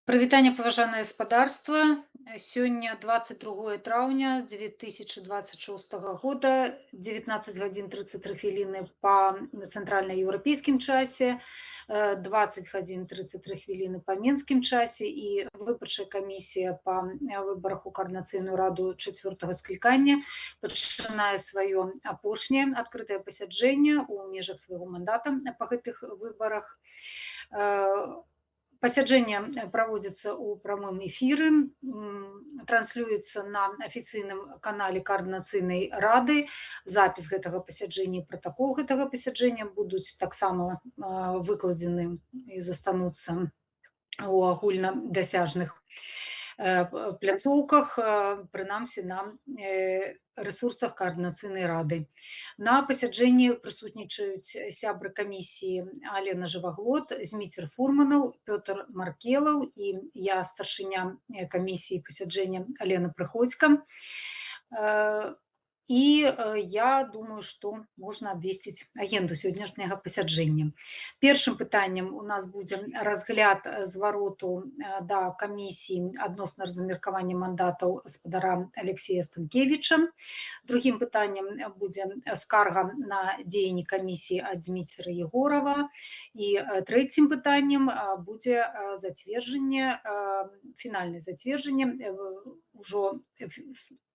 Прывітанне, паважанае спадарства. Сёння 22 траўня 2026 года, 19 гадзін 33 хвіліны па цэнтральнаеўрапейскім часе, 20 гадзін 33 хвіліны па менскім часе, і выбарчая камісія па выбарах у каардынацыйную раду 4-го склікання пачынае сваё апошняе адкрытае пасяджэнне ў межах свайго мандата па гэтых выбарах. Пасяджэнне праводзіцца ў прамым эфіры, транслюецца на афіцыйным канале каардынацыйнай рады. Запіс гэтага пасяджэння і пратакол гэтага пасяджэння будуць таксама выкладзены і застануцца ў агульнадасяжных пляцоўках, прынамсі на рэсурсах каардынацыйнай рады. На пасяджэнні прысутнічаюць сябры камісіі Алена Жываглот, Зміцер Фурманаў, Пётр Маркелаў і я, старшыня камісіі пасяджэння Алена Прыходзька. І я думаю, што можна абвесціць агенду сённяшняга пасяджэння. Першым пытаннем у нас будзе разгляд звароту да камісіі адносна размеркавання мандатаў спадара Алексея Станкевіча. Другім пытаннем будзе скарга на дзеянні камісіі ад Зміцера Егорова. І трэцім пытаннем будзе фінальнае зацверджанне ўжо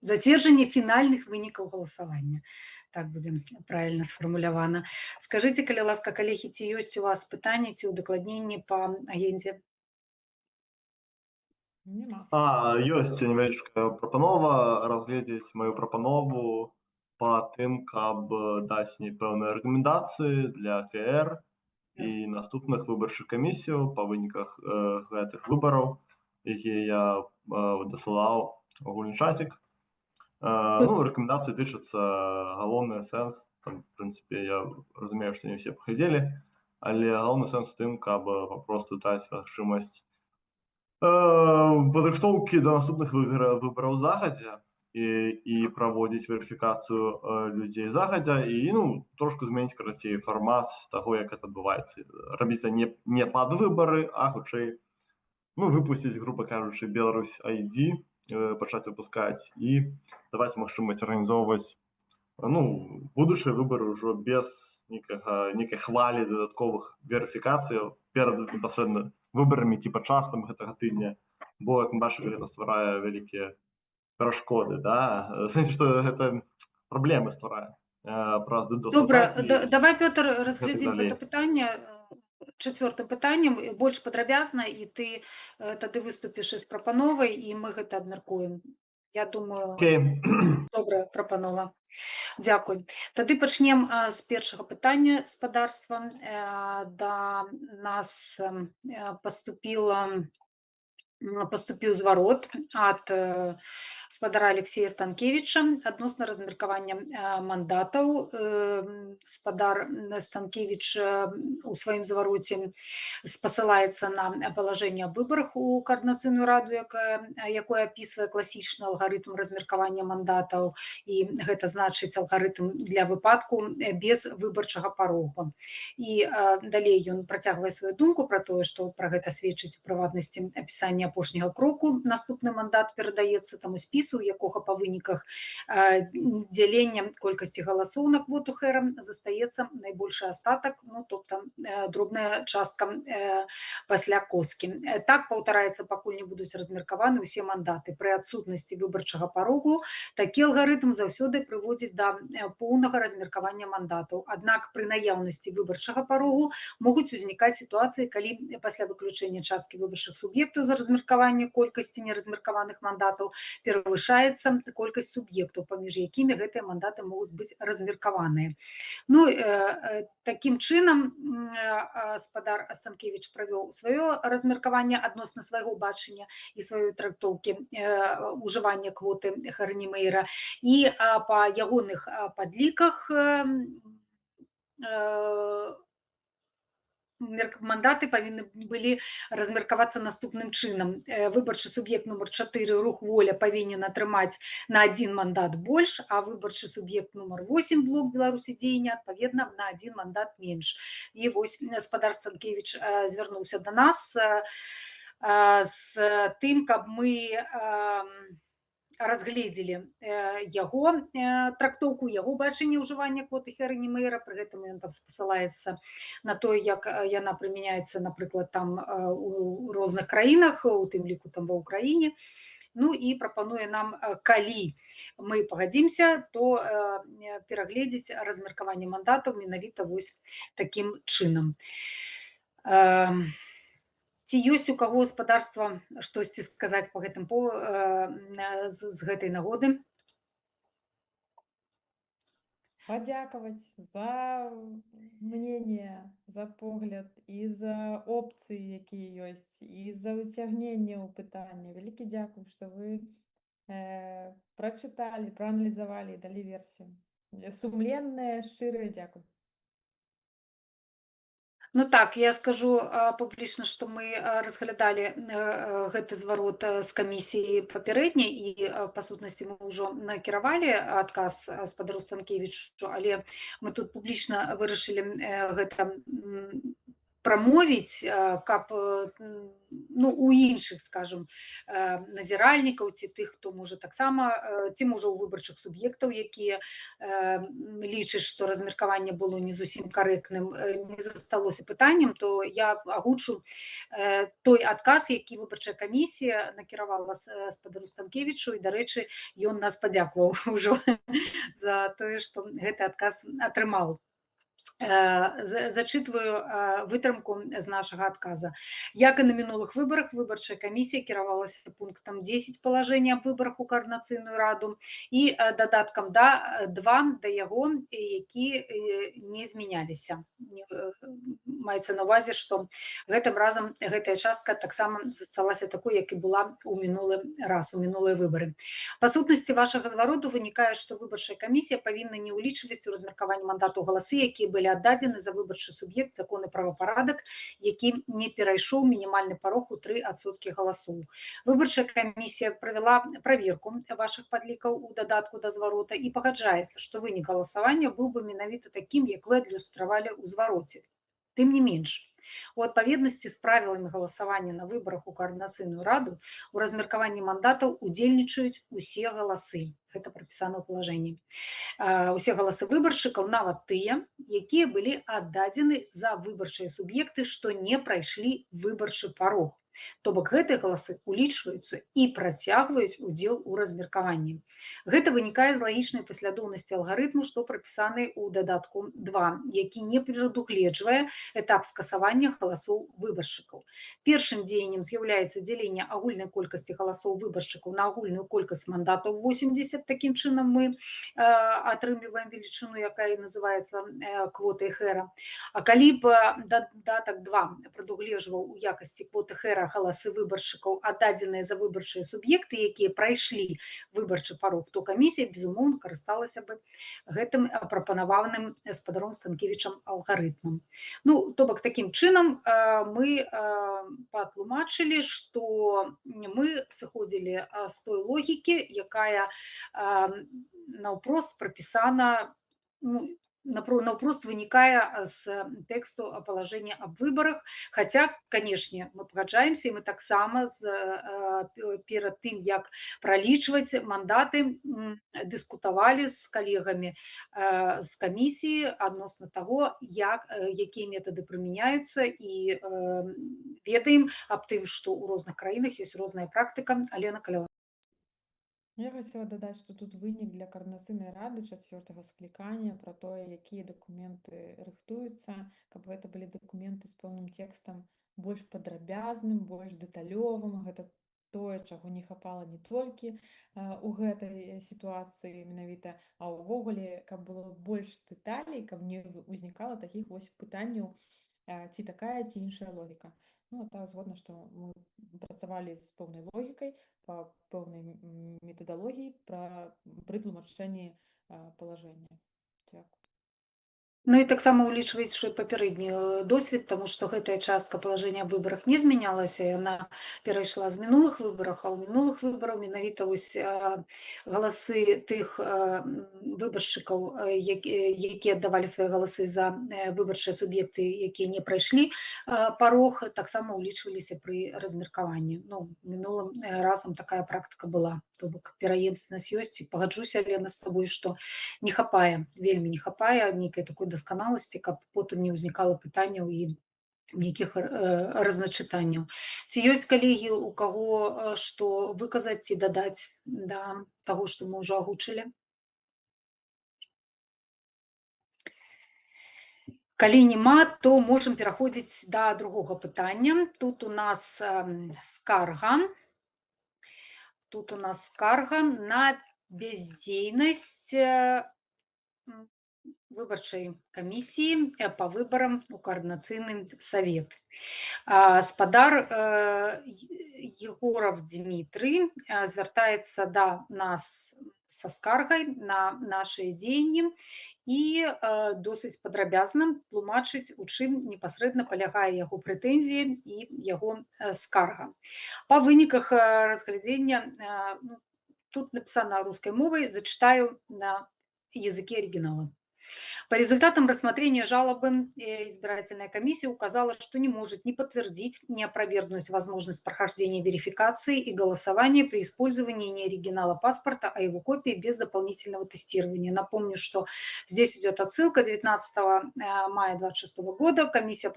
зацверджанне фінальных вынікаў галасавання. Так будзе правільна сфармулявана. Скажыце, калі ласка, калегі, ці ёсць у вас пытанні ці ўдакладненні па агендзе? Нема. Ёсць невялічкая прапанова разгледзець маю прапанову па тым, каб даць пэўныя рэкамендацыі для КР і наступных выбарчых камісіяў па выніках гэтых выбараў, якія я дасылаў агульны чатик. Рэкамендацыі тычацца галоўны сэнс, там, в прынцыпе, я разумею, што не ўсе паглядзелі, але галоўны сэнс у тым, каб папросту даць магчымасць падрыхтоўкі да наступных выбараў загадзя і праводзіць верыфікацыю людзей загадзя і трошку змяніць, карацей, фармат таго, як гэта адбываецца. Рабіць не пад выбары, а хутчэй выпусціць, груба кажучы, Беларусь ID, пачаць выпускаць і даваць магчымасць арганізоўваць будучыя выбары ўжо без нейкай хвалі дадатковых верыфікацый перад непасрэдна выбарамі ці падчас гэтага тыдня, бо, як мы бачылі, гэта стварае вялікія перашкоды, в сэнсе, што гэта праблемы стварае. Добра, давай, Пётр, разглядзім гэта пытанне чацвёртым пытаннем больш падрабязна, і ты тады выступіш з прапановай, і мы гэта абмяркуем. Я думаю, добрая прапанова. Дзякуй. Тады пачнем з першага пытання спадарства. Да нас паступіў зварот ад спадара Алексея Станкевіча адносна размеркавання мандатаў. Спадар Станкевіч у сваім звароце спасылаецца на палажэнне аб выбарах у каардынацыйную раду, якое апісвае класічны алгарытм размеркавання мандатаў, і гэта значыць алгарытм для выпадку без выбарчага парогу. І далей ён працягвае сваю думку пра тое, што пра гэта сведчыць у прыватнасці апісанне апошняга кроку. Наступны мандат перадаецца таму спісу, у якога па выніках дзялення колькасці галасоў на квоту хэра застаецца найбольшы астатак, тобто дробная частка пасля косткі. Так паўтараецца, пакуль не будуць размеркаваны ўсе мандаты. Пры адсутнасці выбарчага парогу такі алгарытм заўсёды прыводзіць да поўнага размеркавання мандатаў. Аднак пры наяўнасці выбарчага парогу могуць узнікаць сітуацыі, калі пасля выключэння часткі выбарчых суб'ектаў за размеркаванне колькасці неразмеркаваных мандатаў перавышаецца колькасць суб'ектаў, паміж якімі гэтыя мандаты могуць быць размеркаваныя. Такім чынам спадар Станкевіч правёў сваё размеркаванне адносна свайго бачання і сваёй трактоўкі ужывання квоты Хэра-Німэйра, і па ягоных падліках мандаты павінны былі размеркавацца наступным чынам. Выбарчы суб'ект нумар 4 рух воля павінен атрымаць на 1 мандат больш, а выбарчы суб'ект нумар 8 блок Беларусі дзеяння адпаведна на 1 мандат менш. І вось спадар Станкевіч звярнуўся да нас з тым, каб мы разгледзелі яго трактоўку, яго бачанне ўжывання квоты Херэні-Мэйра. Пры гэтым ён там спасылаецца на тое, як яна прымяняецца, напрыклад, там у розных краінах, у тым ліку там ва ўкраіне. Ну і прапануе нам, калі мы пагадзімся, то перагледзець размеркаванне мандатаў менавіта вось такім чынам. Ці ёсць у каго гаспадарства штосьці сказаць па гэтым з гэтай нагоды? Падзякаваць за мнение, за погляд і за опцыі, якія ёсць, і за ўцягненне ў пытанне. Вялікі дзякуй, што вы прачыталі, прааналізавалі і далі версію. Сумленнае, шчырае дзякуй. Ну так, я скажу публічна, што мы разглядалі гэты зварот з камісіі папярэдняй і па сутнасці мы ўжо накіравалі адказ спадару Станкевічу, але мы тут публічна вырашылі гэта прамовіць, каб у іншых, скажем, назіральнікаў ці тых, хто можа таксама, ці можа ў выбарчых суб'ектаў, якія лічаць, што размеркаванне было не зусім карэктным, не засталося пытаннем, то я агучу той адказ, які выбарчая камісія накіравала спадару Станкевічу, і, дарэчы, ён нас падзякаваў ўжо за тое, што гэты адказ атрымаў. Зачитываю вытрымку з нашага адказа. Як і на мінулых выбарах, выбарчая камісія кіравалася пунктам 10 палажэння аб выбарах у Коордынацыйную раду і дадаткам 2 да яго, які не змяняліся. Маецца на ўвазе, што гэтым разам гэтая частка таксама засталася такой, як і была ў мінулы раз, у мінулыя выбары. Па сутнасці вашага звароту вынікае, што выбарчая камісія павінна не ўлічваць у размеркаванні мандату галасы, якія былі аддадзены за выбарчы суб'ект, закон і правапарадак, які не перайшоў мінімальны парог у 3% галасоў. Выбарчая камісія правяла праверку вашых падлікаў у дадатку да зварота і пагаджаецца, што вынік галасавання быў бы менавіта такім, як вы адлюстравалі ў звароце. Тым не менш, у адпаведнасці з правіламі галасавання на выбарах у Коордынацыйную раду у размеркаванні мандатаў удзельнічаюць усе галасы. Гэта прапісана ў палажэнні. Усе галасы выбаршчыкаў, нават тыя, якія былі аддадзены за выбарчыя суб'екты, што не прайшлі выбарчы парог. То бок гэтыя галасы улічваюцца і працягваюць удзел у размеркаванні. Гэта вынікае з лагічнай паслядоўнасці алгарытму, што прапісаны ў дадатку 2, які не прадугледжвае этап скасавання галасоў выбаршчыкаў. Першым дзеяннем з'яўляецца дзяленне агульнай колькасці галасоў выбаршчыкаў на агульную колькасць мандатаў 80. Такім чынам мы атрымліваем велічыну, якая называецца квотай Хэра. А калі б дадатак 2 прадугледжваў у якасці квоты Хэра галасы выбаршчыкаў, аддадзеныя за выбарчыя суб'екты, якія прайшлі выбарчы парог, то камісія, безумоўна, карысталася бы гэтым прапанаваным спадаром Станкевічам алгарытмам. То бок, такім чынам мы патлумачылі, што мы сыходзілі з той логікі, якая наўпрост прапісана, наўпрост вынікае з тэксту палажэння аб выбарах. Хаця, канешне, мы пагаджаемся, і мы таксама перад тым, як пралічваць мандаты, дыскутавалі з калегамі з камісіі адносна таго, якія метады прымяняюцца, і ведаем аб тым, што ў розных краінах ёсць розная практыка. Алена Калявая. Я хацела дадаць, што тут вынік для Коордынацыйнай рады 4-го склікання пра тое, якія дакументы рыхтуюцца, каб гэта былі дакументы з пэўным тэкстам больш падрабязным, больш дэталёвым. Гэта тое, чаго не хапала не толькі у гэтай сітуацыі менавіта, а ўвогуле, каб было больш дэталей, каб не ўзнікала такіх вось пытанняў, ці такая, ці іншая логіка. Так, згодна, што мы працавалі з пэўнай логікай, па пэўнай метадалогіі пры тлумачэнні палажэння. Дзякуй. Ну і таксама ўлічваючы папярэдні досвед, таму што гэтая частка палажэння аб выбарах не змянялася, яна перайшла з мінулых выбарах, а ў мінулых выбараў менавіта вось галасы тых выбаршчыкаў, якія аддавалі свае галасы за выбарчыя суб'екты, якія не прайшлі парог, таксама ўлічваліся пры размеркаванні. Ну, мінулым разам такая практыка была. То бок пераемственнасць ёсць, і пагаджуся, Лена, з табой, што не хапае, вельмі не хапае нейкай такой дасканаласці, каб потым не ўзнікала пытанняў і нейкіх разначытанняў. Ці ёсць калегі, у каго што выказаць ці дадаць да таго, што мы ўжо агучылі? Калі няма, то можам пераходзіць да другога пытання. Тут у нас скарга. Тут у нас скарга на бяздзейнасць выбарчай камісіі па выбарам у каардынацыйны савет. Спадар Егоров Дмітрый звяртаецца да нас са скаргай на нашыя дзеянні і досыць падрабязна тлумачыць, у чым непасрэдна палягае яго прэтэнзіі і яго скарга. Па выніках разглядзення, тут написано русской мовой, зачитаю на языке оригинала. По результатам рассмотрения жалобы избирательная комиссия указала, что не может ни подтвердить, ни опровергнуть возможность прохождения верификации и голосования при использовании не оригинала паспорта, а его копии без дополнительного тестирования. Напомню, что здесь идет отсылка 19 мая 2026 года. Комиссия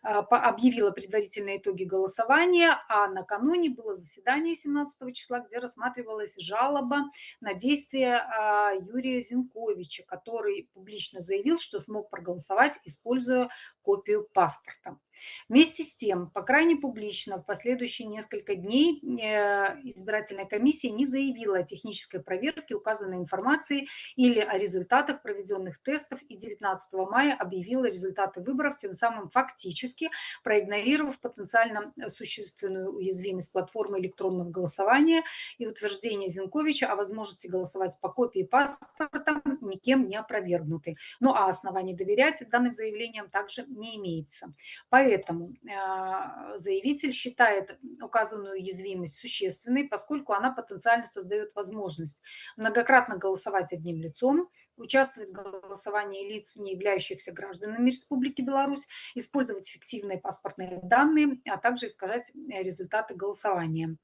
объявила предварительные итоги голосования, а накануне было заседание 17 числа, где рассматривалась жалоба на действия Юрия Зинковича, который публично заявил, что смог проголосовать, используя копию паспорта. Вместе с тем, по крайне публично, в последующие несколько дней избирательная комиссия не заявила о технической проверке указанной информации или о результатах проведенных тестов и 19 мая объявила результаты выборов, тем самым фактически проигнорировав потенциально существенную уязвимость платформы электронного голосования и утверждение Зинковича о возможности голосовать по копии паспорта никем не опровергнуты. Ну а оснований доверять данным заявлениям также не имеется. Поэтому заявитель считает указанную уязвимость существенной, поскольку она потенциально создает возможность многократно голосовать одним лицом, участвовать в голосовании лиц, не являющихся гражданами Республики Беларусь, использовать фиктивные паспортные данные, а также искажать результаты голосования.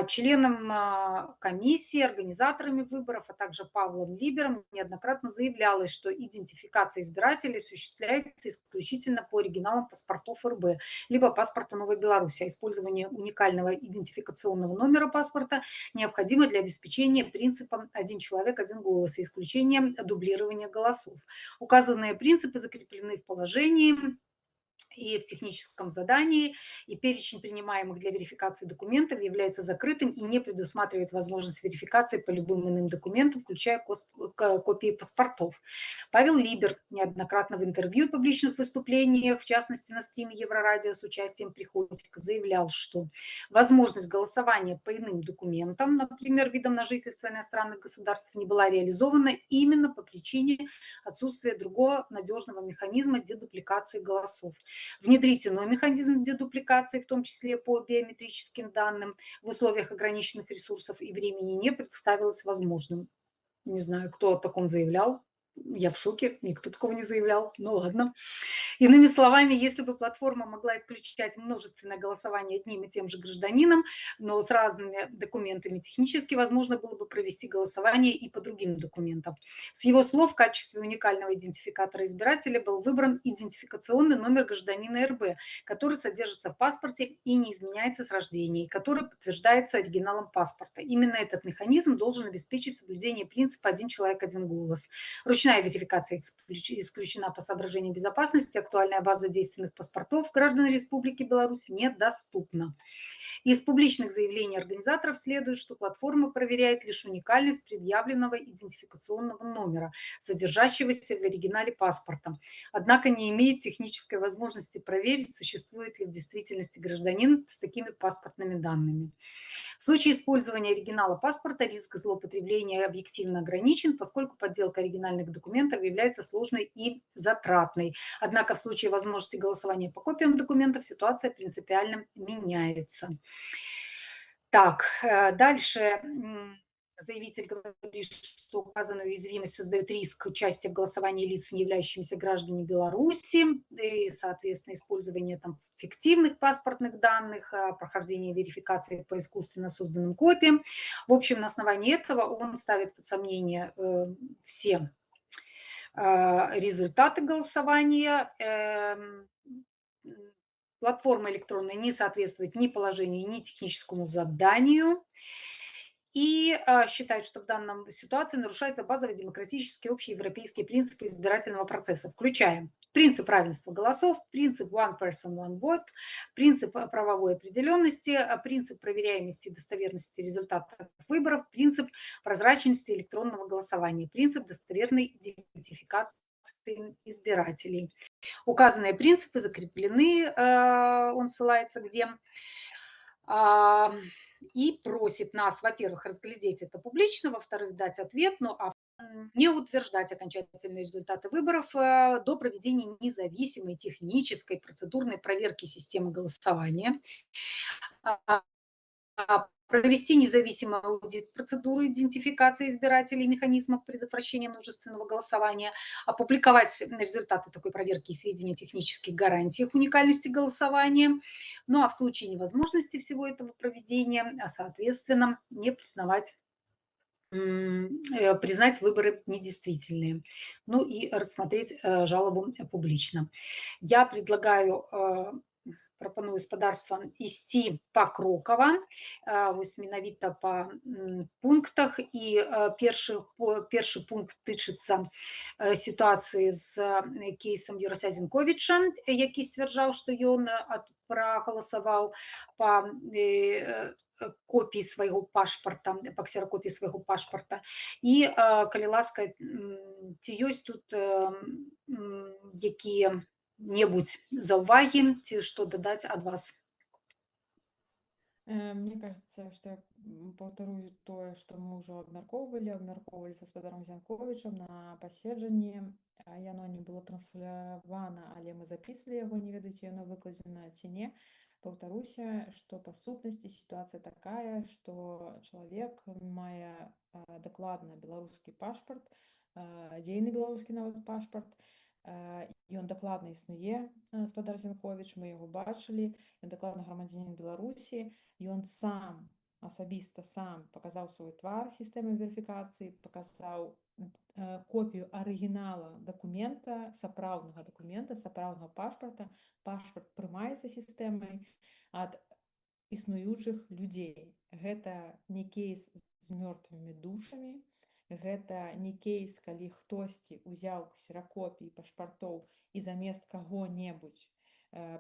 Членам комиссии, организаторами выборов, а также Павлом Либером неоднократно заявлялось, что идентификация избирателей осуществляется исключительно по оригиналам паспортов РБ, либо паспорта Новой Беларуси, а использование уникального идентификационного номера паспорта необходимо для обеспечения принципа «один человек, один голос» и исключением дублирования голосов. Указанные принципы закреплены в положении и в техническом задании, и перечень принимаемых для верификации документов является закрытым и не предусматривает возможность верификации по любым иным документам, включая копии паспортов. Павел Либер неоднократно в интервью и публичных выступлениях, в частности на стриме Еврорадио с участием Приходько, заявлял, что возможность голосования по иным документам, например, видам на жительство иностранных государств, не была реализована именно по причине отсутствия другого надежного механизма дедупликации голосов. Внедрить иной механизм дедупликации, в том числе по биометрическим данным, в условиях ограниченных ресурсов и времени не представилось возможным. Не знаю, кто о таком заявлял. Я в шоке, никто такого не заявлял. Ну ладно. Иными словами, если бы платформа могла исключать множественное голосование одним и тем же гражданином, но с разными документами, технически возможно было бы провести голосование и по другим документам. С его слов, в качестве уникального идентификатора избирателя был выбран идентификационный номер гражданина РБ, который содержится в паспорте и не изменяется с рождения, и который подтверждается оригиналом паспорта. Именно этот механизм должен обеспечить соблюдение принципа «один человек, один голос». Ручная верификация исключена по соображениям безопасности, актуальная база действенных паспортов граждан Республики Беларусь недоступна. Из публичных заявлений организаторов следует, что платформа проверяет лишь уникальность предъявленного идентификационного номера, содержащегося в оригинале паспорта, однако не имеет технической возможности проверить, существует ли в действительности гражданин с такими паспортными данными. В случае использования оригинала паспорта риск злоупотребления объективно ограничен, поскольку подделка оригинальных документов является сложной и затратной. Однако в случае возможности голосования по копиям документов ситуация принципиально меняется. Так, дальше заявитель говорит, что указанная уязвимость создает риск участия в голосовании лиц, не являющимися гражданами Беларуси, и, соответственно, использование там фиктивных паспортных данных, прохождение верификации по искусственно созданным копиям. В общем, на основании этого он ставит под сомнение все результаты голосования. Платформа электронная не соответствует ни положению, ни техническому заданию. И считает, что в данном ситуации нарушаются базовые демократические общеевропейские принципы избирательного процесса, включая принцип равенства голосов, принцип one person, one vote, принцип правовой определенности, принцип проверяемости и достоверности результатов выборов, принцип прозрачности электронного голосования, принцип достоверной идентификации избирателей. Указанные принципы закреплены, он ссылается где, и просит нас, во-первых, разглядеть это публично, во-вторых, дать ответ, ну а не утверждать окончательные результаты выборов до проведения независимой технической процедурной проверки системы голосования, провести независимый аудит процедуры идентификации избирателей и механизмов предотвращения множественного голосования, опубликовать результаты такой проверки и сведения о технических гарантиях уникальности голосования. Ну а в случае невозможности всего этого проведения, соответственно, не признавать признать выборы недействительные, ну и рассмотреть жалобу публично. Я предлагаю прапаную гаспадарства ісці пакрокава, вось менавіта па пунктах. І першы пункт тычыцца сітуацыі з кейсам Юрася Зінковіча, які сцвярджаў, што ён прагаласаваў па копіі свайго пашпарта, па ксеракопіі свайго пашпарта. І калі ласка, ці ёсць тут якія-небудзь заўвагі ці што дадаць ад вас? Мне кажется, что я паўтарую тое, што мы ўжо абмяркоўвалі са спадаром Зянковічам на паседжанні. Яно не было транслявана, але мы записывалі яго, не ведаю, ці яно выкладзена ці не. Паўтаруся, што па сутнасці сітуацыя такая, што чалавек мае дакладна беларускі пашпарт, дзейны беларускі нават пашпарт, ён дакладна існуе, спадар Зянковіч, мы яго бачылі, ён дакладна грамадзянін Беларусі, ён сам асабіста сам паказаў свой твар сістэмы верыфікацыі, паказаў копію арыгінала дакумента, сапраўднага пашпарта. Пашпарт прымаецца сістэмай ад існуючых людзей. Гэта не кейс з мёртвымі душамі, гэта не кейс, калі хтосьці ўзяў ксеракопіі пашпартоў і замест каго-небудзь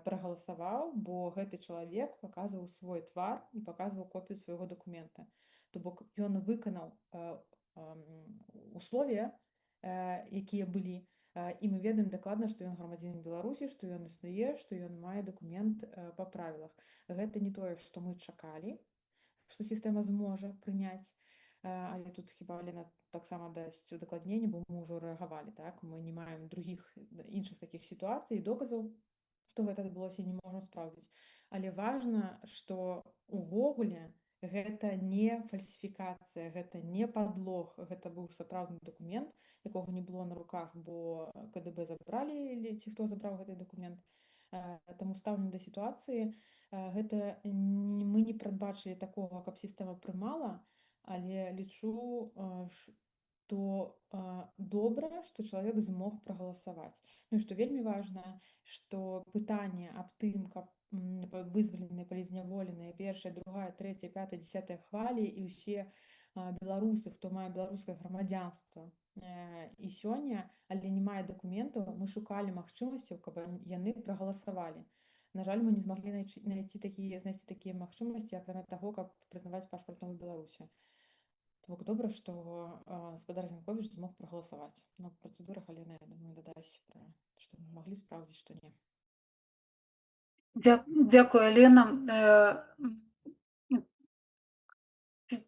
прагаласаваў, бо гэты чалавек паказваў свой твар і паказваў копію свайго дакумента. То бок ён выканаў условия, якія былі, і мы ведаем дакладна, што ён грамадзянін Беларусі, што ён існуе, што ён мае дакумент па правілах. Гэта не тое, што мы чакалі, што сістэма зможа прыняць, але тут хіба Лена таксама дасць удакладненне, бо мы ўжо рэагавалі, так? Мы не маем іншых такіх сітуацый і доказаў, што гэта адбылося, не можам спраўдзіць. Але важна, што увогуле гэта не фальсіфікацыя, гэта не падлог, гэта быў сапраўдны дакумент, якога не было на руках, бо КДБ забралі, ці хто забраў гэты дакумент. Таму стаўленне да сітуацыі, гэта мы не прадбачылі такога, каб сістэма прымала, але лічу, што добра, што чалавек змог прагаласаваць. Ну і што вельмі важна, што пытанне аб тым, каб вызваленыя, палізняволеныя першая, другая, трэцяя, пятая, 10 хвалі і ўсе беларусы, хто мае беларускае грамадзянства і сёння, але не мае дакументаў, мы шукалі магчымасцяў, каб яны прагаласавалі. На жаль, мы не змаглі знайсці такія магчымасці, акрамя таго, каб прызнаваць пашпарт новай Беларусі. Бок добра, што спадар Зянковіч змог прагаласаваць. На працэдурах Алена, я думаю, дадасць, што мы маглі спраўдзіць, што не. Дякую, Алена.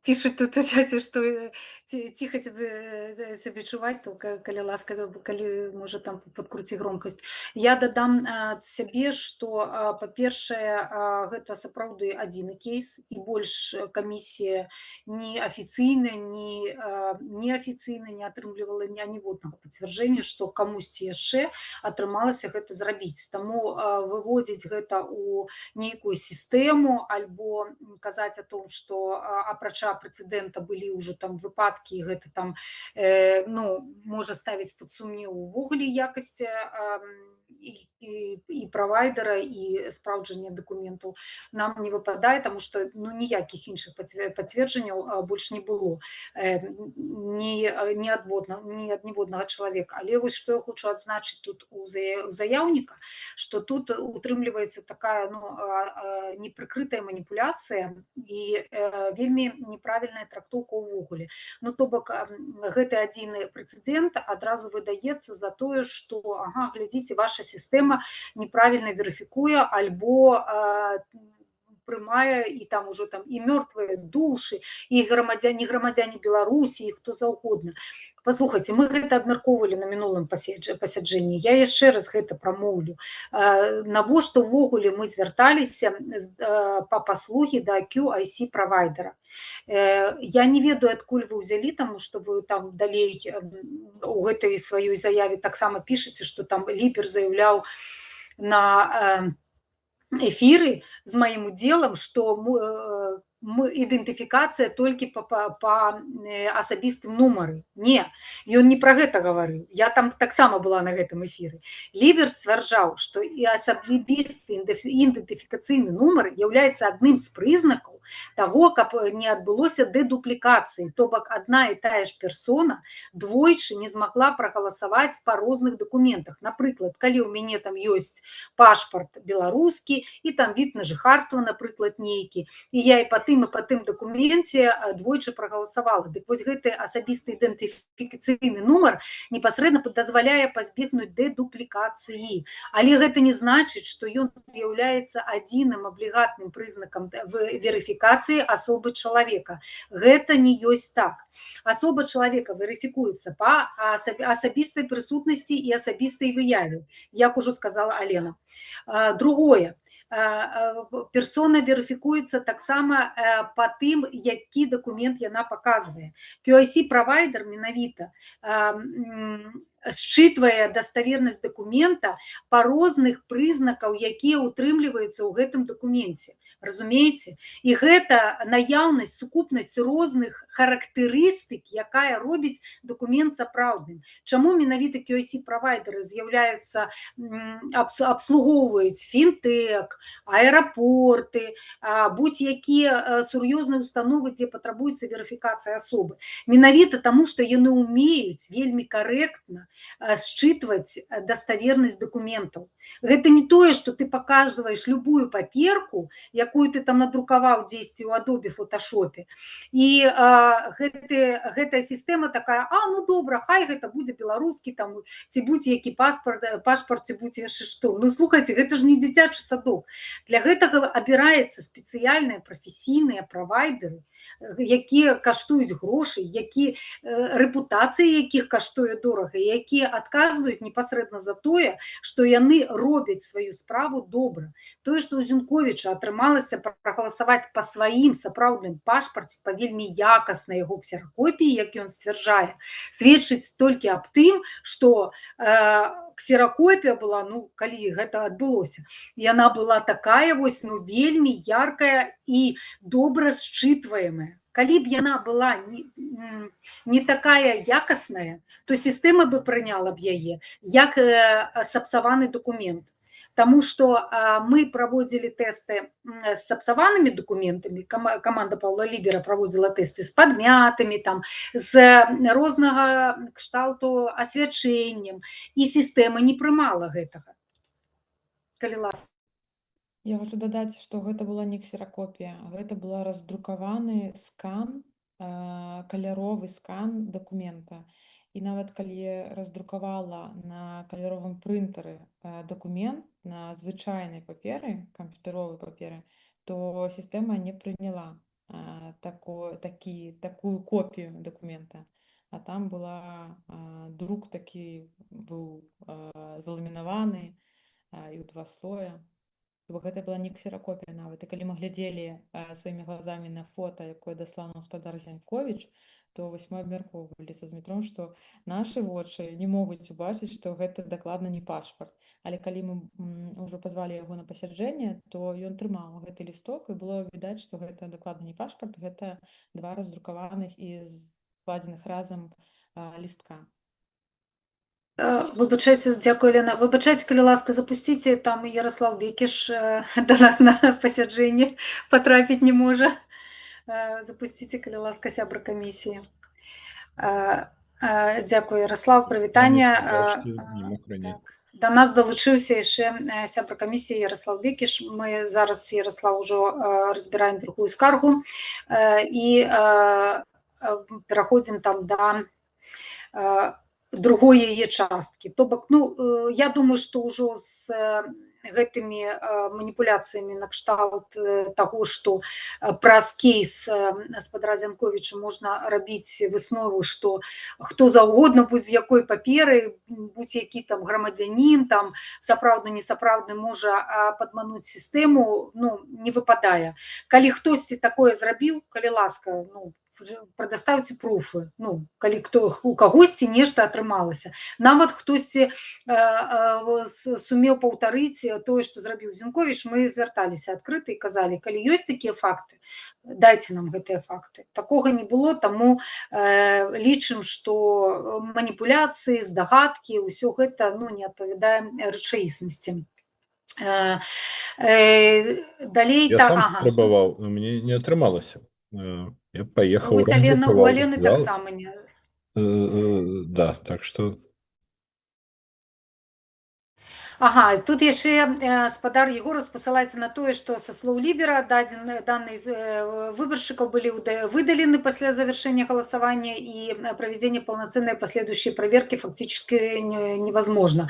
Пишут тут у чаце, што ціха цябе чуваць, то калі ласка, калі можа там падкруці громкасць. Я дадам ад сябе, што па-першае, гэта сапраўды адзіны кейс, і больш камісія ні афіцыйна, ні неафіцыйна не атрымлівала ніводнага пацвярджэння, што камусьці яшчэ атрымалася гэта зрабіць. Таму выводзіць гэта ў нейкую сістэму альбо казаць о том, што апрача прэцэдэнта былі ўжо там выпадкі, і гэта там можа ставіць пад сумнеў увогуле якасць і правайдера, і спраўджання дакументаў нам не выпадае, таму што ніякіх іншых пацверджанняў больш не было ні ад ніводнага чалавека. Але вось што я хочу адзначыць тут у заяўніка, што тут утрымліваецца такая непрыкрытая маніпуляцыя і вельмі неправільная трактоўка ўвогуле. Ну, то бок, гэты адзіны прэцэдэнт адразу выдаецца за тое, што глядзіце, ваша сістэма неправільна верыфікуе альбо прымае, і там ужо там і мёртвыя душы, і грамадзяне Беларусі, і хто заўгодна. Паслухайце, мы гэта абмяркоўвалі на мінулым пасяджэнні. Я яшчэ раз гэта прамоўлю. Навошта ўвогуле мы звярталіся па паслугі да QIC правайдера? Я не ведаю, адкуль вы ўзялі, таму што вы там далей у гэтай сваёй заяве таксама пішаце, што там Лібер заяўляў на эфіры з маім удзелам, што ідэнтыфікацыя толькі па асабістым нумары. Не, ён не пра гэта гаварыў. Я там таксама была на гэтым эфіры. Лібер сцвярджаў, што і асабісты ідэнтыфікацыйны нумар з'яўляецца адным з прызнакаў таго, каб не адбылося дэдуплікацыі, то бок адна і тая ж персона двойчы не змагла прагаласаваць па розных дакументах. Напрыклад, калі ў мяне там ёсць пашпарт беларускі, і там від на жыхарства, напрыклад, нейкі, і я і па тым дакуменце двойчы прагаласавала. Дык вось гэты асабісты ідэнтыфікацыйны нумар непасрэдна дазваляе пазбегнуць дэдуплікацыі. Але гэта не значыць, што ён з'яўляецца адзіным аблігатным прызнакам верыфікацыі асобы чалавека. Гэта не ёсць так. Асоба чалавека верыфікуецца па асабістай прысутнасці і асабістай выяве, як ужо сказала Алена. Другое. Персона верыфікуецца таксама па тым, які дакумент яна паказвае. QIC-правайдер менавіта счытвае даставернасць дакумента па розных прызнакаў, якія ўтрымліваюцца ў гэтым дакуменце. Разумееце? І гэта наяўнасць, сукупнасць розных характарыстык, якая робіць дакумент сапраўдным. Чаму менавіта QIC-правайдеры з'яўляюцца, абслугоўваюць фінтэк, аэрапорты, будь-якія сур'ёзныя установы, дзе патрабуецца верыфікацыя асобы? Менавіта таму, што яны ўмеюць вельмі карэктна счытваць даставернасць дакументаў. Гэта не тое, што ты паказваеш любую паперку, якую ты там надрукаваў дзесьці ў Adobe Photoshop, і гэтая сістэма такая: ну добра, хай гэта будзе беларускі там, ці будь-які пашпарт, ці будь яшчэ што. Ну, слухайце, гэта ж не дзіцячы садок. Для гэтага абіраецца спецыяльныя прафесійныя правайдеры, якія каштуюць грошы, рэпутацыя якіх каштуе дорага, якія адказваюць непасрэдна за тое, што яны робяць сваю справу добра. Тое, што ў Зюнковіча атрымалася прагаласаваць па сваім сапраўдным пашпарце, па вельмі якаснай яго ксеракопіі, як ён сцвярджае, сведчыць толькі аб тым, што ксеракопія была, калі гэта адбылося, яна была такая вось, вельмі яркая і добра счытваемая. Калі б яна была не такая якасная, то сістэма бы прыняла б яе як сапсаваны дакумент. Таму што мы праводзілі тэсты з сапсаванымі дакументамі, каманда Паўла Лібера праводзіла тэсты з падмятамі, з рознага кшталту асвячэннем, і сістэма не прымала гэтага. Калі ласка. Я хочу дадаць, што гэта была не ксеракопія, гэта была раздрукаваны скан, каляровы скан дакумента. І нават калі я раздрукавала на каляровым прынтары дакумент на звычайнай паперы, камп'ютэровай паперы, то сістэма не прыняла такую копию документа. А там была друк такі быў заламінаваны і ў 2 слоя. Бо гэта была не ксеракопія нават. І калі мы глядзелі сваімі глазамі на фота, якое даслаў нам спадар Зяньковіч, то вось мы абмяркоўвалі са Змітром, што нашы вочы не могуць убачыць, што гэта дакладна не пашпарт. Але калі мы ўжо пазвалі яго на пасяджэнне, то ён трымаў гэты лісток, і было відаць, што гэта дакладна не пашпарт, гэта 2 раздрукаваных і складзеных разам лістка. Вибачайте, дякую, Лена. Вибачайте, коли ласка, запустите, там Ярослав Бекіш до нас на посядженні потрапить не може. Запустите, коли ласка, сябра комісії. Дякую, Ярослав, привітання. До нас долучився ще сябра комісії Ярослав Бекіш. Ми зараз з Ярослав уже розбираємо другу скаргу і переходимо там до другой яе часткі. То бок, я думаю, што ўжо з гэтымі маніпуляцыямі накшталт таго, што праз кейс спадара Зяньковіча можна рабіць выснову, што хто заўгодна, будь з якой паперы, будь які там грамадзянін, там сапраўдны, несапраўдны можа падмануць сістэму, не выпадае. Калі хтосьці такое зрабіў, калі ласка, прадаставце пруфы, калі у кагосьці нешта атрымалася. Нават хтосьці сумеў паўтарыць тое, што зрабіў Зяньковіч, мы звярталіся адкрыта і казалі, калі ёсць такія факты, дайце нам гэтыя факты. Такога не было, таму лічым, што маніпуляцыі, здагадкі, ўсё гэта не адпавядае рэчаіснасці. Далей... Я сам спрабаваў, но мне не атрымалася. Я поехал. У Алены таксама не. Да, так что... Ага, тут яшчэ спадар Егор спасылаецца на тое, што са слоў Лібера данные выбаршчыкаў былі выдалены пасля завершэння галасавання і правядзення паўнацэннай последующей проверки фактически невозможно.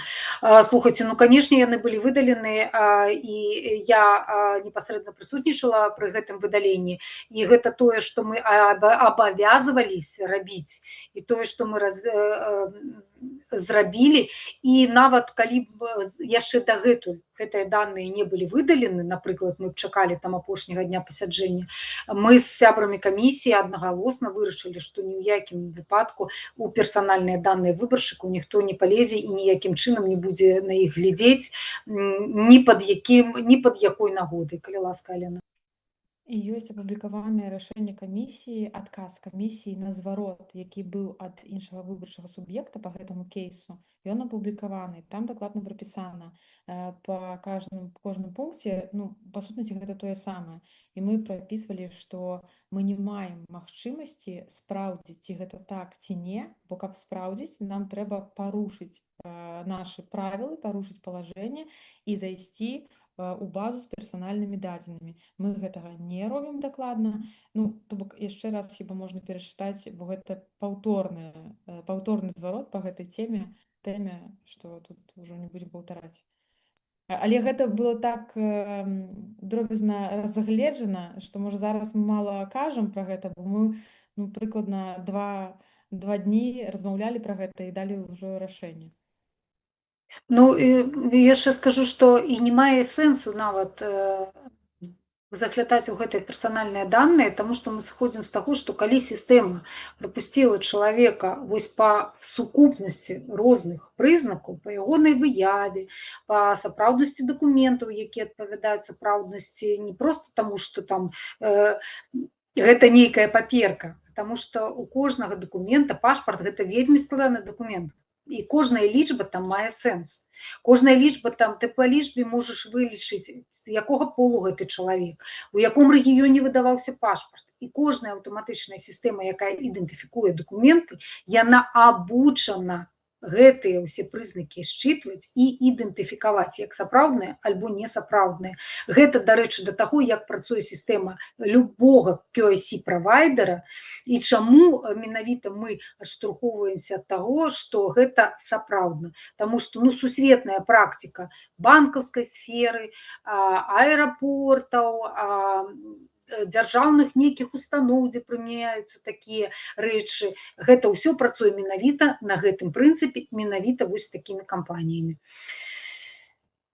Слухайце, канешне, яны былі выдалены, і я непасрэдна прысутнічала пры гэтым выдаленні, і гэта тое, што мы абавязваліся рабіць, і тое, што мы зрабілі, і нават калі яшчэ дагэтуль гэтыя данные не былі выдалены, напрыклад, мы б чакалі там апошняга дня пасяджэння, мы з сябрамі камісіі аднагалосна вырашылі, што ні ў якім выпадку у персанальныя даныя выбаршчыкаў ніхто не палезе і ніякім чынам не будзе на іх глядзець ні пад якой нагодай. Калі ласка, Алена. І ёсць апублікаванае рашэнне камісіі, адказ камісіі на зварот, які быў ад іншага выбарчага суб'екта па гэтаму кейсу. Ён апублікаваны, там дакладна прапісана па кожным пункце, па сутнасці гэта тое самае. І мы прапісвалі, што мы не маем магчымасці спраўдзіць, ці гэта так, ці не, бо каб спраўдзіць, нам трэба парушыць нашы правілы, парушыць палажэнне і зайсці у базу з персанальнымі дадзенымі. Мы гэтага не робім дакладна. То бок яшчэ раз хіба можна перачытаць, бо гэта паўторны зварот па гэтай тэме, што тут ўжо не будзем паўтараць. Але гэта было так дробязна разгледжана, што, можа, зараз мы мала кажам пра гэта, бо мы прыкладна 2 дні размаўлялі пра гэта і далі ўжо рашэнне. Яшчэ скажу, што і не мае сэнсу нават заглядаць у гэтыя персанальныя даныя, таму што мы сыходзім з таго, што калі сістэма прапусціла чалавека вось па сукупнасці розных прызнакаў, па ягонай выяве, па сапраўднасці дакументаў, якія адпавядаюць сапраўднасці, не проста таму, што там гэта нейкая паперка, таму што у кожнага дакумента пашпарт гэта вельмі складаны дакумент. І кожная лічба там мае сэнс. Кожная лічба там, ты па лічбе можаш вылічыць, з якога полу гэты чалавек, у яком рэгіёне выдаваўся пашпарт. І кожная аўтаматычная сістэма, якая ідэнтыфікуе дакументы, яна абучана гэтыя ўсе прызнакі считваць і ідэнтыфікаваць як сапраўдныя альбо несапраўдныя. Гэта, дарэчы, да таго, як працуе сістэма любога QIC-правайдера і чаму менавіта мы адштурхоўваемся ад таго, што гэта сапраўдна. Таму што сусветная практыка банкаўскай сферы, аэрапортаў, дзяржаўных нейкіх устаноў, дзе прымяняюцца такія рэчы. Гэта ўсё працуе менавіта на гэтым прынцыпе, менавіта вось з такімі кампаніямі.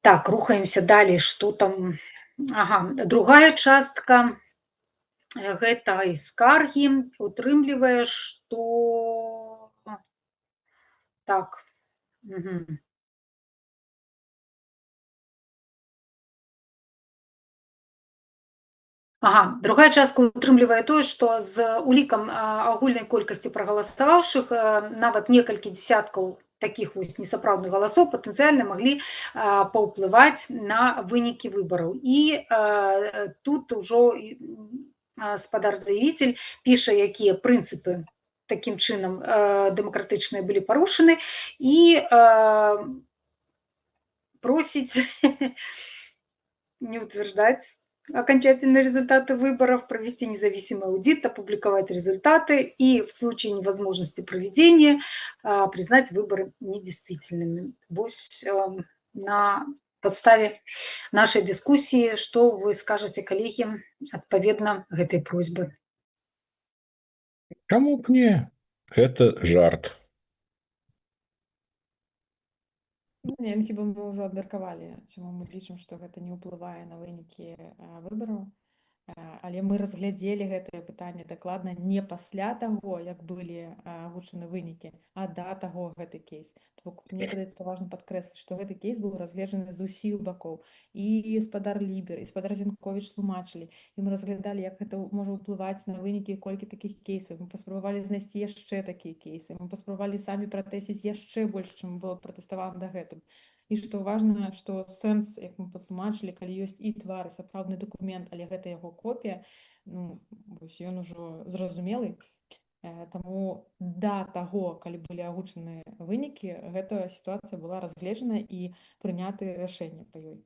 Так, рухаемся далей, што там. Ага, другая частка гэтай скаргі утрымлівае, што так. Мгм. Ага, другая частка утрымлівае тое, што з улікам агульнай колькасці прагаласаваўшых нават некалькі дзесяткаў такіх вось несапраўдных галасоў патэнцыяльна маглі паўплываць на вынікі выбараў. І тут ужо спадар-заявіцель піша, якія прынцыпы такім чынам дэмакратычныя былі парушаны, і просіць не утверждать окончательные результаты выборов, провести независимый аудит, опубликовать результаты и в случае невозможности проведения признать выборы недействительными. Вось на подставе нашей дискуссии, что вы скажете, коллеги, адпаведна гэтай просьбы? Чаму б не? Гэта жарт. Не, хіба мы ўжо абмеркавалі, чаму мы лічым, што гэта не ўплывае на вынікі выбараў. Але мы разглядзелі гэтае пытанне дакладна не пасля таго, як былі агучаны вынікі, а да таго гэты кейс. Мне падаецца важна падкрэсліць, што гэты кейс быў разгледжаны з усіх бакоў. І спадар Лібер, і спадар Зінковіч тлумачылі. І мы разглядалі, як гэта можа ўплываць на вынікі, колькі такіх кейсаў. Мы паспрабавалі знайсці яшчэ такія кейсы. Мы паспрабавалі самі пратэсціць яшчэ больш, чым было пратэставана дагэтуль. І што важна, што сэнс, як мы патлумачылі, калі ёсць і твар, і сапраўдны дакумент, але гэта яго копія, вось ён ужо зразумелы. Таму да таго, калі былі агучаны вынікі, гэта сітуацыя была разгледжана і прыняты рашэнне па ёй.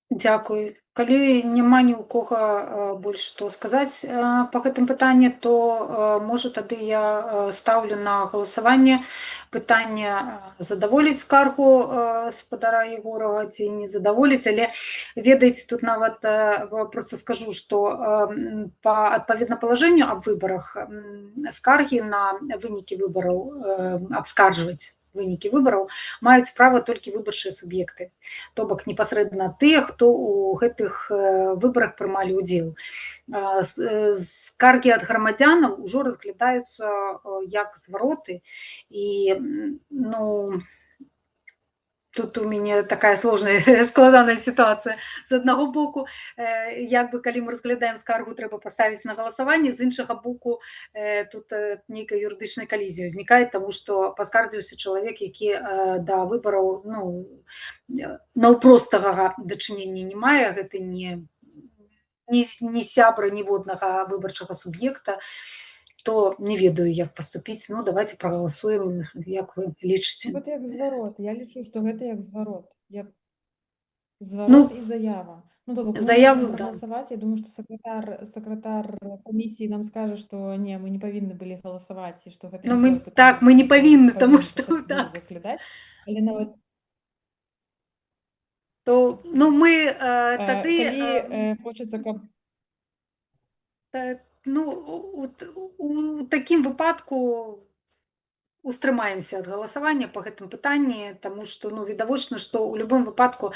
Дзякуй. Калі няма ні ў кога больш што сказаць па гэтым пытанні, то можа тады я стаўлю на галасаванне пытанне задаволіць скаргу спадара Егорова ці не задаволіць, але ведаеце, тут нават проста скажу, што адпаведна палажэнню аб выбарах скаргі на вынікі выбараў абскарджваць вынікі выбараў маюць права толькі выбарчыя суб'екты, то бок непасрэдна тыя, хто ў гэтых выбарах прымалі ўдзел. Скаргі ад грамадзянаў ужо разглядаюцца як звароты, і тут у мяне такая сложная складаная сітуацыя. З аднаго боку, як бы калі мы разглядаем скаргу, трэба паставіць на галасаванне, з іншага боку, тут нейкая юрыдычная калізія ўзнікае, таму што паскардзіўся чалавек, які да выбараў наўпростага дачынення не мае, гэта не сябра ніводнага выбарчага суб'екта, то не ведаю, як паступіць. Давайте прагаласуем, як вы лічыце. Гэта як зварот. Я лічу, што гэта як зварот. Як зварот і заява. Заяву, да. Галасаваць. Я думаю, што сакратар камісіі нам скажа, што не, мы не павінны былі галасаваць, і што гэта так, мы не павінны, таму што разглядаць. Але нават то мы тады калі хочацца, каб у такім выпадку устрымаемся ад галасавання па гэтым пытанні, таму што відавочна, што ў любым выпадку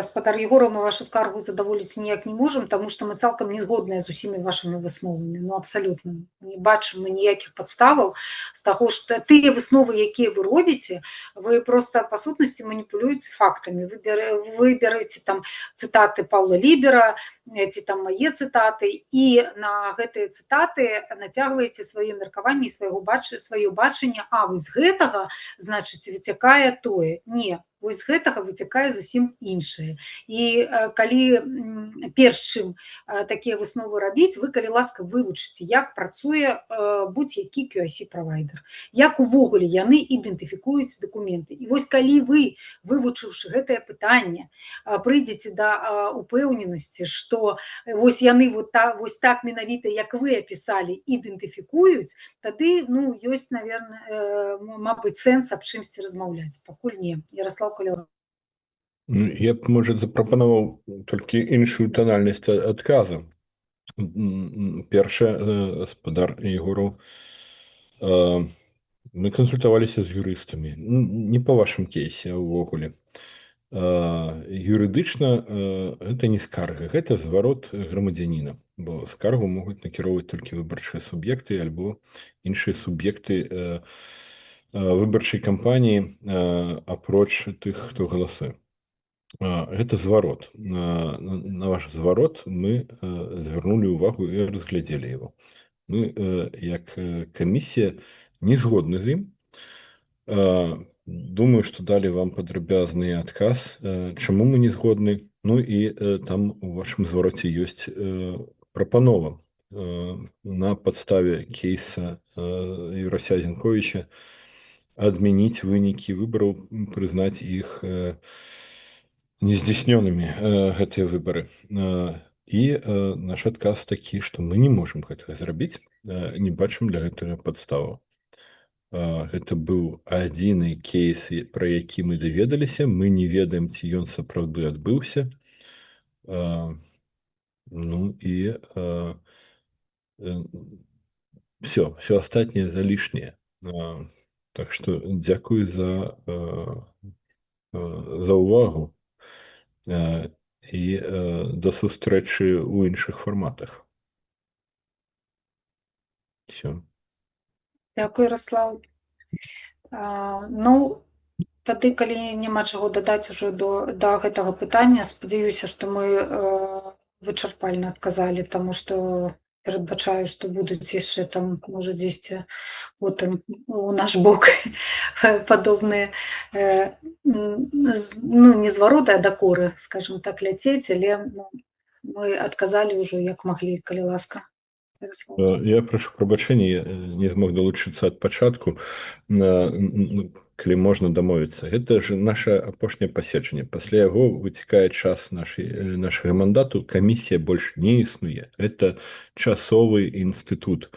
спадар Егораў мы вашу скаргу задаволіць ніяк не можам, таму што мы цалкам не згодныя з усімі вашымі высновамі. Абсалютна не бачым мы ніякіх падставаў з таго, што тыя высновы, якія вы робіце, вы проста па сутнасці маніпулюеце фактамі. Вы бярэце там цытаты Паўла Лібера ці там мае цытаты, і на гэтыя цытаты нацягваеце сваё меркаванне і сваё бачанне. Вось з гэтага, значыць, выцякае тое. Не, вось з гэтага выцякае зусім іншае. І калі перш чым такія высновы рабіць, вы, калі ласка, вывучыце, як працуе будь-які QIC-правайдер, як увогуле яны ідэнтыфікуюць дакументы. І вось калі вы, вывучыўшы гэтае пытанне, прыйдзеце да упэўненасці, што вось яны вось так менавіта, як вы апісалі, ідэнтыфікуюць, тады, ёсць, наверное, мабыць, сэнс аб чымсьці размаўляць. Пакуль не. Ярослав Каляврат. Ну, я б, може, запропанаваў толькі іншую танальнасць адказа. Першае, гаспадар Егораў, мы кансультаваліся з юрыстамі. Не па вашым кейсе, а ўвогуле. Юрыдычна гэта не скарга, гэта зварот грамадзяніна, бо скаргу могуць накіроўваць толькі выбарчыя суб'екты альбо іншыя суб'екты выбарчай кампаніі, апроч тых, хто галасуе. Гэта зварот. На ваш зварот мы звярнулі ўвагу і разглядзелі его. Мы, як камісія, не згодны з ім. Думаю, што далі вам падрабязны адказ, чаму мы не згодны. Ну і там у вашым звароце ёсць прапанова на падставе кейса Юрася Зінковіча адмяніць вынікі выбараў, прызнаць іх нездзяйснёнымі, гэтыя выбары. І наш адказ такі, што мы не можам гэтага зрабіць, не бачым для гэтага падставаў. Гэта быў адзіны кейс, пра які мы даведаліся, мы не ведаем, ці ён сапраўды адбыўся. Ну і все астатняе залішняе. Так што дзякуй за ўвагу і да сустрэчы ў іншых фарматах. Всё. Дякую, Ярослаў. Ну, тады, калі няма чаго дадаць ужо да гэтага пытання, спадзяюся, што мы вычарпальна адказалі, таму што перадбачаю, што будуць яшчэ там, можа, дзесьці потым у наш бок падобныя, ну, не звароты, а дакоры, скажем так, ляцець, але мы адказалі ўжо як маглі, калі ласка. Ярослаў. Я прашу прабачэння, я не змог далучыцца ад пачатку, калі можна дамовіцца. Гэта ж наша апошняе паседжанне. Пасля яго выцякае час нашага мандату, камісія больш не існуе. Гэта часовы інстытут.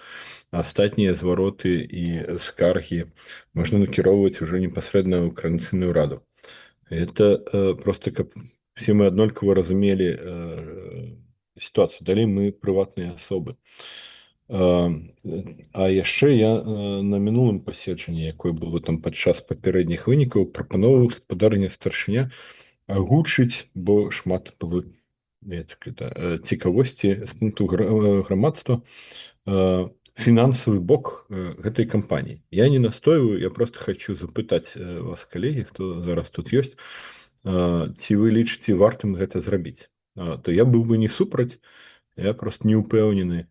Астатнія звароты і скаргі можна накіроўваць ужо непасрэдна ў Коардынацыйную раду. Гэта проста, каб все мы аднолькава разумелі сітуацыю. Далей мы прыватныя асобы. А яшчэ я на мінулым паседжанні, якое было там падчас папярэдніх вынікаў, прапановаў гаспадарыня старшыня агучыць, бо шмат было цікавосці з пункту грамадства, фінансавы бок гэтай кампаніі. Я не настойваю, я просто хочу запытаць вас, калегі, хто зараз тут ёсць, ці вы лічыце вартым гэта зрабіць. То я быў бы не супраць, я просто не ўпэўнены.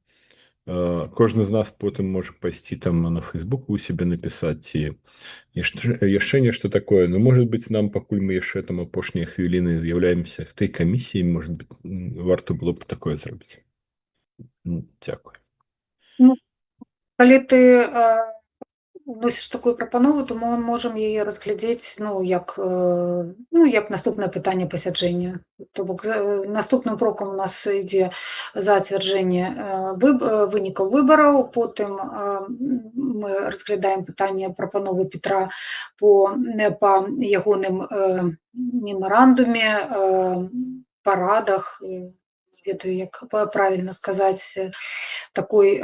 Кожны з нас потым можа пайсці там на Фейсбуку у себе напісаць ці яшчэ нешта такое. Ну, может быть, нам, пакуль мы яшчэ там апошнія хвіліны з'яўляемся гэтай камісіі, может быть, варта было б такое зрабіць. Дзякуй. Ну, калі ты вносіш такую прапанову, то мы можам яе разглядзець, як наступнае пытанне пасяджэння. То бок наступным крокам у нас ідзе зацвярджэнне вынікаў выбараў, потым мы разглядаем пытанне прапановы Петра па ягоным мемарандуме, парадах, не ведаю, як правільна сказаць, такой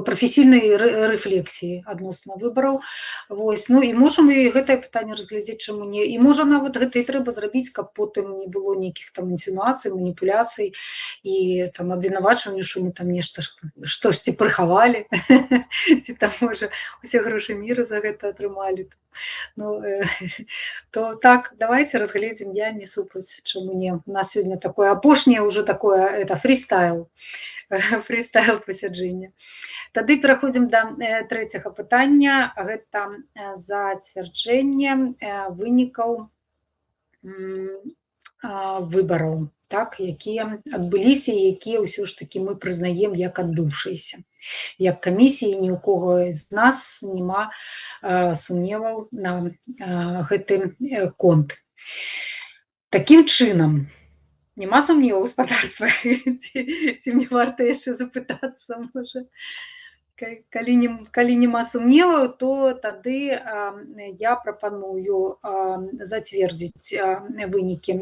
прафесійнай рэфлексіі адносна выбараў. Вось. Ну і можам і гэтае пытанне разглядзець, чаму не. І можа нават гэта і трэба зрабіць, каб потым не было нейкіх там інсінуацый, маніпуляцый і там абвінавачванняў, што мы там нешта штосьці прыхавалі, ці там, можа, усе грошы міра за гэта атрымалі. Ну, то так, давайте разгледзім, я не супраць, чаму не. У нас сёння такое апошняе ўжо такое, фрыстайл пасяджэння. Тады пераходзім да трэцяга пытання. Гэта зацвярджэнне вынікаў выбараў, якія адбыліся і якія ўсё ж такі мы прызнаем як адбыўшыеся. Як камісіі ні ў кого з нас няма сумневаў на гэты конт. Такім чынам, няма сумневаў, гаспадарства? Ці мне варта яшчэ запытацца, можа? калі няма сумневаў, то тады я прапаную зацвердзіць вынікі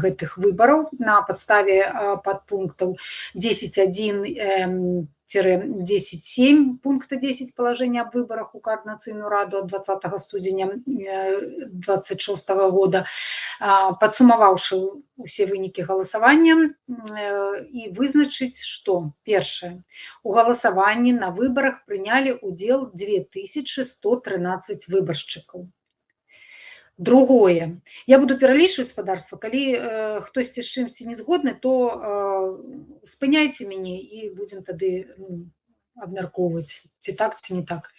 гэтых выбараў на падставе падпунктаў 10.1 10.7 пункта 10 положения об выборах у Координаційную раду от 20 студзеня 26 года, падсумаваўшы усе вынікі галасавання і вызначыць, што першае, у галасаванні на выбарах прынялі ўдзел 2113 выбаршчыкаў. Другое. Я буду пералічваць, спадарства, калі хтосьці з чымсьці не згодны, то спыняйце мяне і будзем тады абмяркоўваць, ці так, ці не так.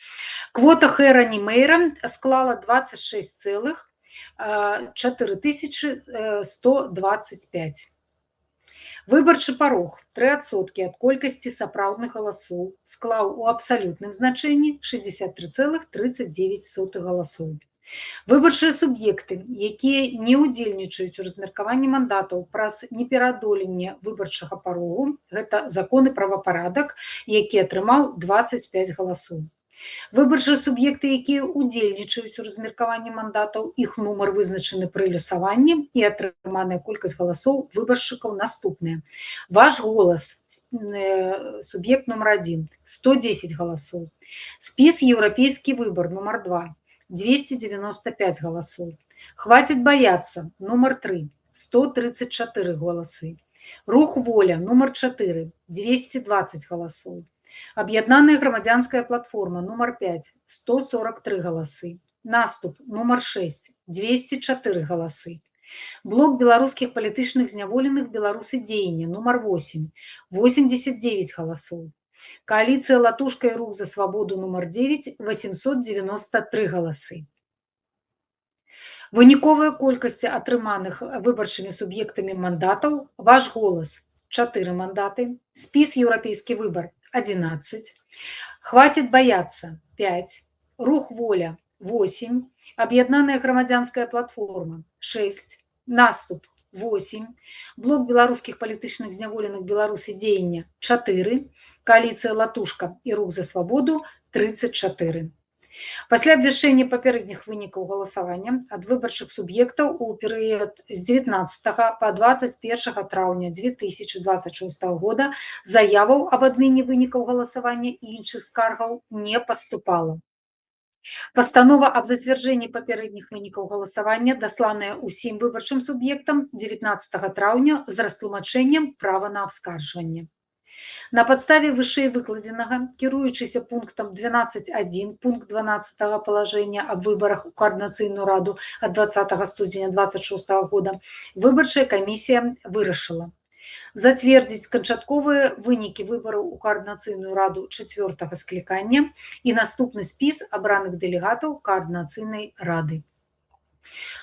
Квота хэра не мэйра склала 26,4125. Выбарчы парог 3% ад колькасці сапраўдных галасоў склаў у абсалютным значэнні 63,39 галасоў. Выбарчыя суб'екты, якія не ўдзельнічаюць у размеркаванні мандатаў праз непераадоленне выбарчага парогу, гэта закон і правапарадак, які атрымаў 25 галасоў. Выбарчыя суб'екты, якія ўдзельнічаюць у размеркаванні мандатаў, іх нумар вызначаны пры люсаванні і атрыманая колькасць галасоў выбаршчыкаў наступная. Ваш голас, суб'ект нумар 1, 110 галасоў. Спіс «Еўрапейскі выбар» нумар 2, 295 голосов. Хватит бояться, номер 3, 134 голосы. Рух воля, номер 4, 220 голосов. Об'єднана громадянська платформа, номер 5, 143 голосы. Наступ, номер 6, 204 голосы. Блок белорусских политичных зняволеных Беларуси дзеяння, номер 8, 89 голосов. Коалиция «Латушка» и «Рух за свободу» номер 9, 893 голосы. Выніковая колькасць атрыманых выбарчымі суб'ектамі мандатаў. Ваш голас – 4 мандаты. Спіс «Еўрапейскі выбар» – 11. Хватит бояться – 5. Рух воля – 8. Об'єднана громадянська платформа – 6. Наступ – 8, блок беларускіх палітычных зняволеных Беларусі дзеяння 4, коаліцыя «Латушка» і «Рух за свободу» 34. Пасля абвяшчэння папярэдніх вынікаў галасавання ад выбарчых суб'ектаў у перыяд з 19 па 21 траўня 2026 года заяваў аб адмене вынікаў галасавання і іншых скаргаў не паступала. Постанова аб зацвярджэнні папярэдніх вынікаў галасавання дасланая ўсім выбарчым суб'ектам 19 траўня з растлумачэннем права на абскарджванне. На падставе вышэй выкладзенага, кіруючыся пунктам 12.1 пункт 12 положения аб выбарах у Координаційную раду ад 20 студзеня 26 года, выбарчая камісія вырашыла зацвердзіць канчатковыя вынікі выбараў у Координаційную раду 4-го склікання і наступны спіс абраных дэлегатаў Координаційнай рады.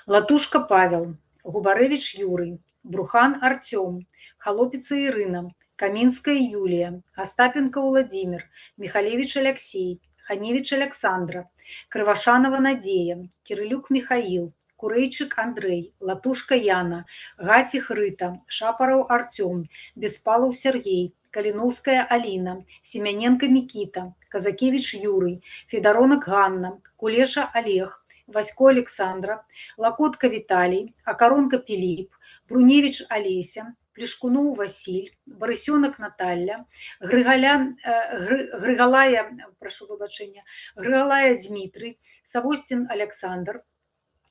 Латушка Павел, Губарэвіч Юрый, Брухан Артём, Халопіца Ірына, Камінская Юлія, Остапенко Владимир, Михалевич Алексей, Ханевич Александра, Крывашанова Надея, Кирилюк Михаил, Курэйчык Андрей, Латушка Яна, Гатіх Рыта, Шапараў Артём, Беспалаў Сергей, Каліноўская Аліна, Семяненко Мікіта, Казакевич Юрый, Федаронак Ганна, Кулеша Олег, Васько Александра, Лакотка Віталій, Акаронка Піліп, Бруневич Олеся, Плешкуноў Васіль, Барысёнак Наталля, Грыгалая Дмітрый, Савостін Александр,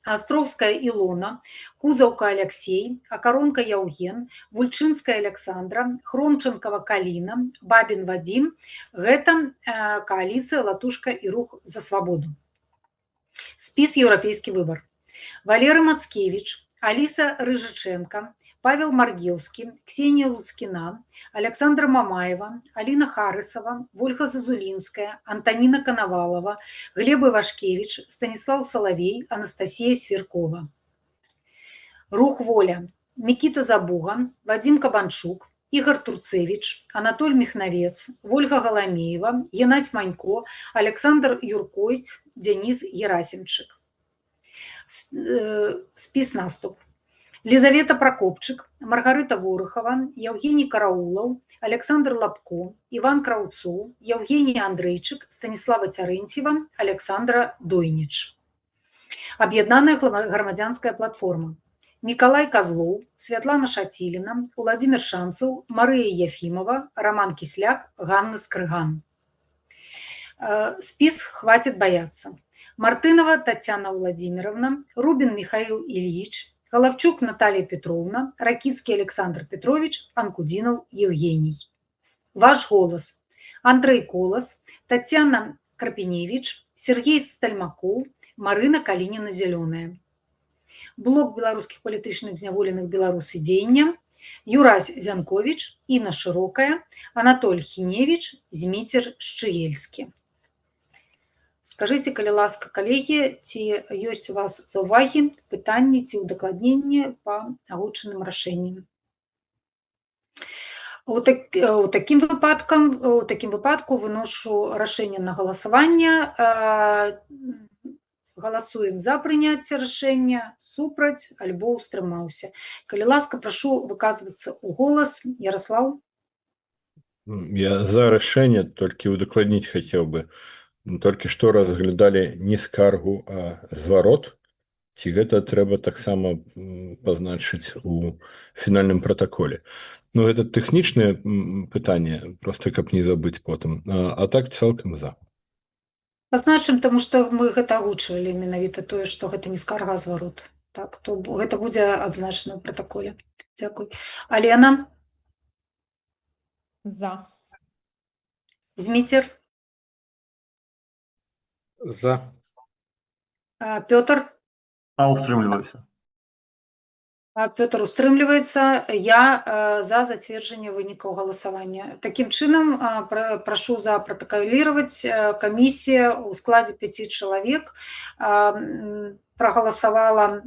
Астроўская Илона, Кузаўка Алексей, Акаронка Яўген, Вульчынская Александра, Хромченкова Каліна, Бабін Вадим. Гэта коаліцыя «Латушка» і «Рух за свободу». Спіс «Еўрапейскі выбар». Валерий Мацкевич, Алиса Рыжаченко, Павел Маргеўскі, Ксения Лускина, Александра Мамаева, Алина Харысова, Вольга Зазулинская, Антонина Коновалова, Глеб Ивашкевич, Станислав Соловей, Анастасия Сверкова. Рух воля. Микита Забуга, Вадим Кабанчук, Игорь Турцевич, Анатоль Михновец, Вольга Галамеева, Геннадь Манько, Александр Юркойц, Денис Герасимчик. Спіс наступ. Лизавета Прокопчык, Маргарыта Ворохова, Евгений Караулов, Александр Лапко, Иван Краўцоў, Евгений Андрейчык, Станислава Терентьева, Александра Дойніч. Объединенная громадянская платформа. Николай Козлов, Светлана Шатилина, Владимир Шанцев, Мария Ефимова, Роман Кисляк, Ганна Скрыган. Спис «Хватит бояться». Мартынова Татьяна Владимировна, Рубин Михаил Ильич, Головчук Наталья Петровна, Ракицкий Александр Петрович, Анкудинов Евгений. Ваш голос. Андрей Колос, Татьяна Крапиневич, Сергей Стальмаков, Марина Калинина-Зеленая. Блок белорусских политичных зняволеных беларусы дзеяння, Юрась Зянкович, Інна Шырокая, Анатоль Хіневіч, Зміцер Шчыельскі. Скажите, калі ласка, калегі, ці ёсць у вас заўвагі, пытанні ці ўдакладненні па агучаным рашэнням? У такім выпадку выношу рашэнне на галасаванне. Галасуем за прыняцце рашэння, супраць альбо ўстрымаўся. Калі ласка, прашу выказвацца ў голас. Ярослав? Я за рашэнне, толькі удакладніць хацеў бы. Толькі што разглядалі не скаргу, а зварот. Ці гэта трэба таксама пазначыць у фінальным пратаколе. Ну, гэта тэхнічнае пытанне, проста каб не забыць потым. А так цалкам за. Пазначым, таму што мы гэта агучвалі менавіта тое, што гэта не скарга, а зварот. Так, то гэта будзе адзначана ў пратаколе. Дзякуй. Алена? За. Зміцер? За. Пётр? Устрымліваюся. Пётр устрымліваецца. Я за зацверджанне вынікаў галасавання. Такім чынам, прашу запратакалировать. Камісія ў складзе 5 чалавек прагаласавала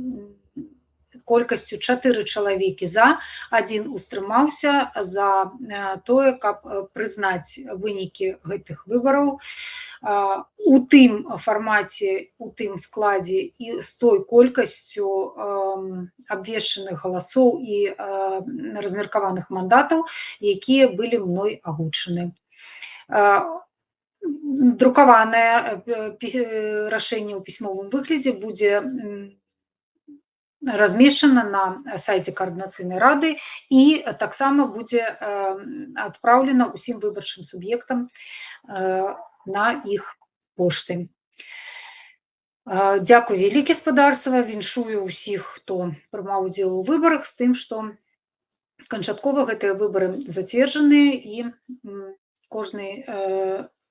колькасцю 4 чалавекі за, 1 устрымаўся за тое, каб прызнаць вынікі гэтых выбараў у тым фармаце, у тым складзе і з той колькасцю абвешчаных галасоў і размеркаваных мандатаў, якія былі мной агучаны. Друкаванае рашэнне ў пісьмовым выглядзе будзе размешчана на сайце Координацыйнай рады і таксама будзе адпраўлена ўсім выбарчым суб'ектам на іх пошты. Дзякуй вялікі, спадарства, віншую ўсіх, хто прымаў удзел у выбарах, з тым, што канчаткова гэтыя выбары зацверджаныя і кожны,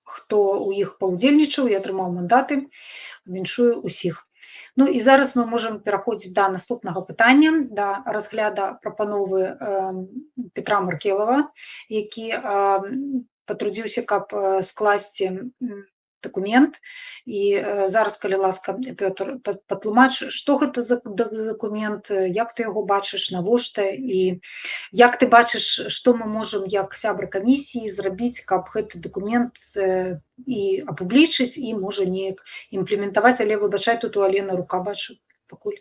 хто ў іх паўдзельнічаў і атрымаў мандаты, віншую ўсіх. Ну і зараз мы можам пераходзіць да наступнага пытання, да разгляда прапановы Петра Маркелова, які патрудзіўся, каб скласці дакумент. І зараз, калі ласка, Пётр, патлумач, што гэта за дакумент, як ты яго бачыш, навошта, і як ты бачыш, што мы можам як сябры камісіі зрабіць, каб гэты дакумент і апублічыць, і можа неяк імплементаваць, але выбачай, тут у Алены рука бачу пакуль.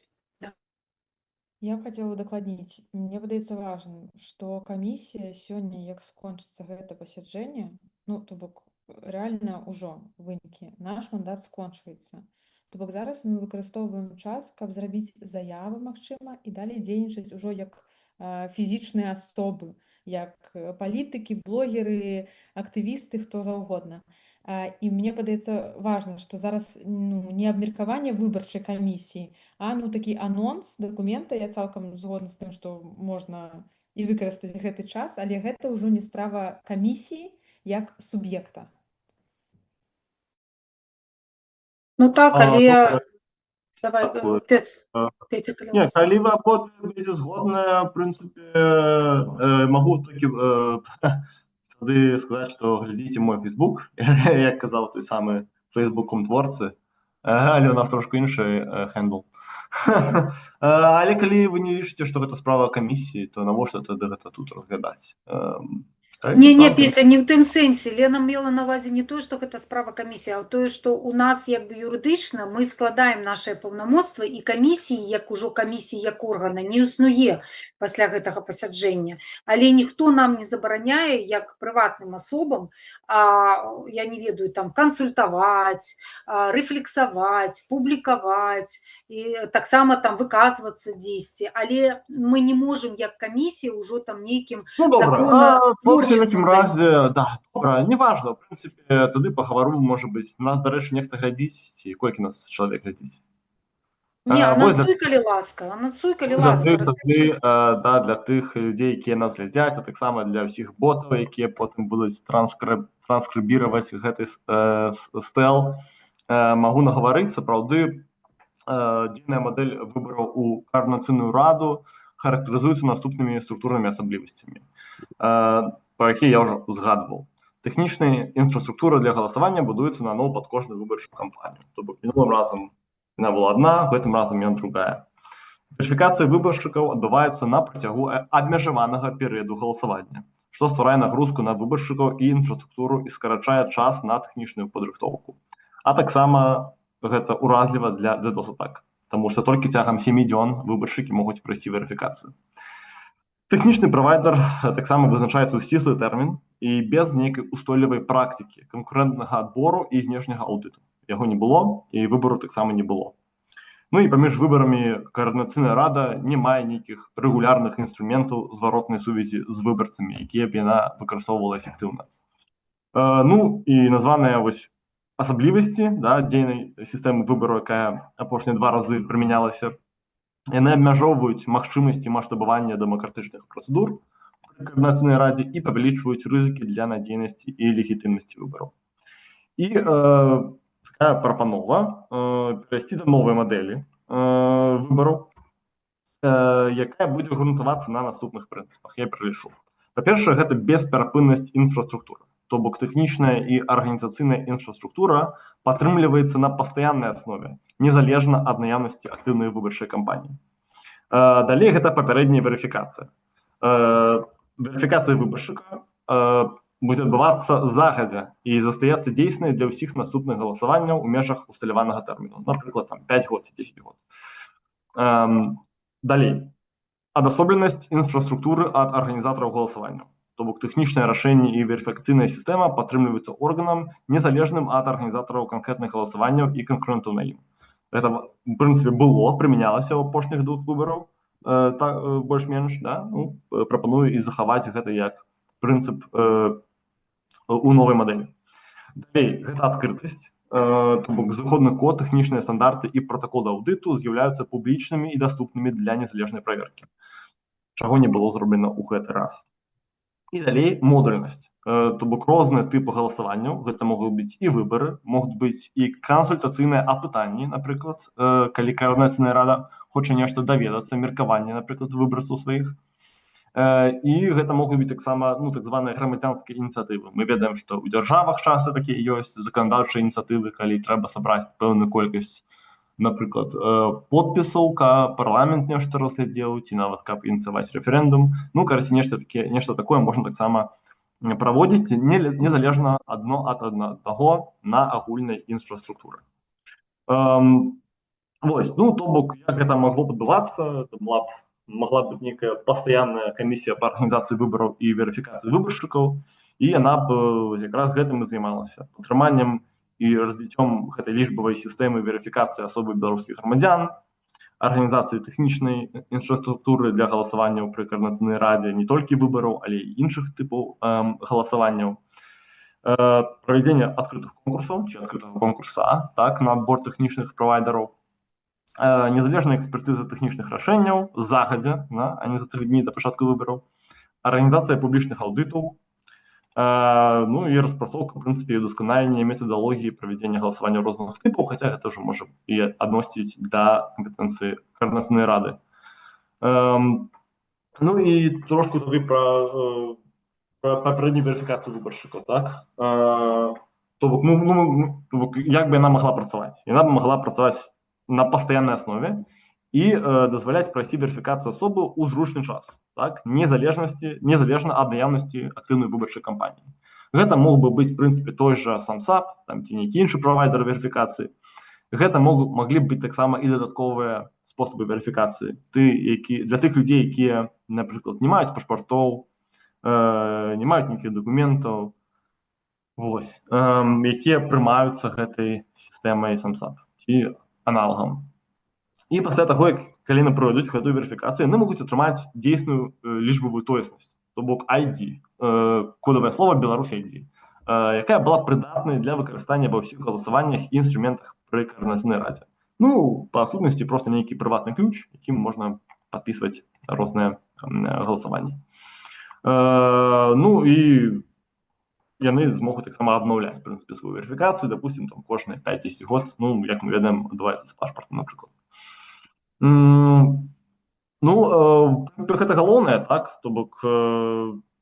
Я б хацела удакладніць. Мне падаецца важным, што камісія сёння, як скончыцца гэта пасяджэнне, ну, то бок рэальна ўжо вынікі, наш мандат скончваецца. То бок зараз мы выкарыстоўваем час, каб зрабіць заявы, магчыма, і далей дзейнічаць ужо як фізічныя асобы, як палітыкі, блогеры, актывісты, хто заўгодна. І мне падаецца важна, што зараз не абмеркаванне выбарчай камісіі, а такі анонс дакумента. Я цалкам згодна з тым, што можна і выкарыстаць гэты час, але гэта ўжо не справа камісіі як суб'екта. Ну так, але... Давай, Петя, калі Не, калі вы будзеце згодныя, в прынцыпе, магу такі тады сказаць, што глядзіце мой Facebook, як казаў той самы Фейсбуком творцы, але у нас трошку іншы хэндл. Але калі вы не лічыце, што гэта справа камісіі, то навошта тады гэта тут разглядаць? Не, Петя, не ў тым сэнсе. Лена мела на ўвазе не тое, што гэта справа камісіі, а тое, што ў нас як бы юрыдычна мы складаем нашае паўнамоцтва, і камісіі, як ужо камісіі як органа, не існуе пасля гэтага пасяджэння. Але ніхто нам не забараняе, як прыватным асобам, я не ведаю, там кансультаваць, рэфлексаваць, публікаваць, і таксама там выказвацца дзесьці. Але мы не можам як камісія ўжо там нейкім Ну, добре, законотворчеством в такім разі, да, добре, неважно, в принципі, тоді поговоримо, може бути, нас, до речі, нехто глядить, ці колькі нас чоловік глядить? Не, анансуй, калі ласка, анансуй, калі ласка, розкажи. Да, для тих людей, які нас глядять, а так само для всіх ботів, які потім будуть транскрибірувати гэты стел, можу наговорити, сапраўды, дзейная модель выбораў у Координаційную раду характарызуецца наступнымі структурнымі асаблівасцямі, про які я ўжо згадваў. Тэхнічная інфраструктура для галасавання будуецца наново пад кожную выбарчую кампанію. То бок мінулым разам яна была одна, гэтым разам яна другая. Верыфікацыя выбаршчыкаў адбываецца на працягу абмежаванага перыяду галасавання, што стварае нагрузку на выбаршчыкаў і інфраструктуру і скарачае час на тэхнічную падрыхтоўку. А таксама гэта уразліва для DDoS-атак, таму што толькі цягам 7 дзён выбаршчыкі могуць прайсці верыфікацыю. Тэхнічны правайдер таксама вызначаецца ў сціслы тэрмін і без нейкай устойлівай практыкі канкурэнтнага адбору і знешняга аўдыту. Яго не было, і выбару таксама не было. Ну і паміж выбарамі Координаційная рада не мае нейкіх рэгулярных інструментаў зваротнай сувязі з выбарцамі, якія б яна выкарыстоўвала эфектыўна. Ну і названыя вось асаблівасці, да, дзейнай сістэмы выбару, якая апошнія 2 разы прымянялася, яны абмяжоўваюць магчымасці маштабавання дэмакратычных працэдур пры Координаційнай радзе і павялічваюць рызыкі для надзейнасці і легітымнасці выбараў. І такая прапанова перайсці да новай мадэлі выбараў, якая будзе грунтавацца на наступных прынцыпах. Я пералічу. Па-першае, гэта бесперапыннасць інфраструктуры. То бок тэхнічная і арганізацыйная інфраструктура падтрымліваецца на пастаяннай аснове, незалежна ад наяўнасці актыўнай выбарчай кампаніі. Далей гэта папярэдняя верыфікацыя. Верыфікацыя выбаршчыка будзе адбывацца загадзя і застаецца дзейснай для ўсіх наступных галасаванняў у межах усталяванага тэрміну, напрыклад, 5 год ці 10 год. Далей. Адасобленасць інфраструктуры ад арганізатараў галасавання. То бок тэхнічнае рашэнне і верыфікацыйная сістэма падтрымліваюцца органам, незалежным ад арганізатараў канкрэтных галасаванняў і канкурэнтаў на ім. Гэта, в прынцыпе, было, прымянялася ў апошніх 2 выбараў, больш-менш, да? Ну, прапаную і захаваць гэта як прынцып у новай мадэлі. Далей, гэта адкрытасць, то бок зыходны код, тэхнічныя стандарты і пратакол аўдыту з'яўляюцца публічнымі і даступнымі для незалежнай праверкі, чаго не было зроблена ў гэты раз. І далей модульнасць, то бок розныя тыпы галасаванняў, гэта могуць быць і выбары, могуць быць і кансультацыйныя апытанні, напрыклад, калі Координаційная рада хоча нешта даведацца, меркаванне, напрыклад, выбарцаў сваіх. І гэта могуць быць таксама, ну, так званыя грамадзянскія ініцыятывы. Мы ведаем, што ў дзяржавах часта такія ёсць заканадаўчыя ініцыятывы, калі трэба сабраць пэўную колькасць, напрыклад, подпісаў, каб парламент нешта разглядзеў, ці нават каб ініцыяваць рэферэндум. Ну, карацей, нешта такое можна таксама праводзіць незалежна адно ад аднаго на агульнай інфраструктуры. Вось, ну, то бок, як гэта магло адбывацца, могла быць нейкая пастаянная камісія па арганізацыі выбараў і верыфікацыі выбаршчыкаў, і яна б якраз гэтым і займалася. Утрыманнем і развіццём гэтай лічбавай сістэмы верыфікацыі асобы беларускіх грамадзян, арганізацыі тэхнічнай інфраструктуры для галасаванняў пры Координаційнай радзе не толькі выбараў, але і іншых тыпаў галасаванняў. Правядзенне адкрытых конкурсаў ці адкрытага конкурса, так, на адбор тэхнічных правайдераў, незалежная экспертыза тэхнічных рашэнняў загадзя, а не за 3 дні да пачатку выбараў, арганізацыя публічных аўдытаў, ну і распрацоўка, в прынцыпе, удасканаленне метадалогіі правядзення галасавання розных тыпаў, хаця гэта ўжо можа і адносіць да кампетэнцыі Координаційнай рады. Ну і трошку тады пра папярэднюю верыфікацыю выбаршчыкаў, так? То бок, як бы яна магла працаваць? Яна б магла працаваць на пастаяннай аснове і дазваляць прайсці верыфікацыю асобы ў зручны час, так, незалежна ад наяўнасці актыўнай выбарчай кампаніі. Гэта мог бы быць, в прынцыпе, той жа SAMSAP, там, ці нейкі іншы правайдер верыфікацыі. Гэта маглі б быць таксама і дадатковыя спосабы верыфікацыі для тых людзей, якія, напрыклад, не маюць пашпартоў, не маюць нейкіх дакументаў, якія прымаюцца гэтай сістэмай SAMSAP ці аналагам. І пасля таго, калі яны пройдуць гэтую верыфікацыю, яны могуць атрымаць дзейсную лічбавую тоеснасць, то бок ID, кодавае слова Беларусь ID, якая была прыдатнай для выкарыстання ва ўсіх галасаваннях і інструментах пры Координацыйнай радзе. Ну, па сутнасці, проста нейкі прыватны ключ, якім можна падпісваць розныя галасаванні. Ну, і яны змогуць таксама абнаўляць, в прынцыпе, сваю верыфікацыю, допустим, там кожныя 5-10 год, ну, як мы ведаем, адбываецца з пашпартам, напрыклад. Ну, гэта галоўнае, так, то бок,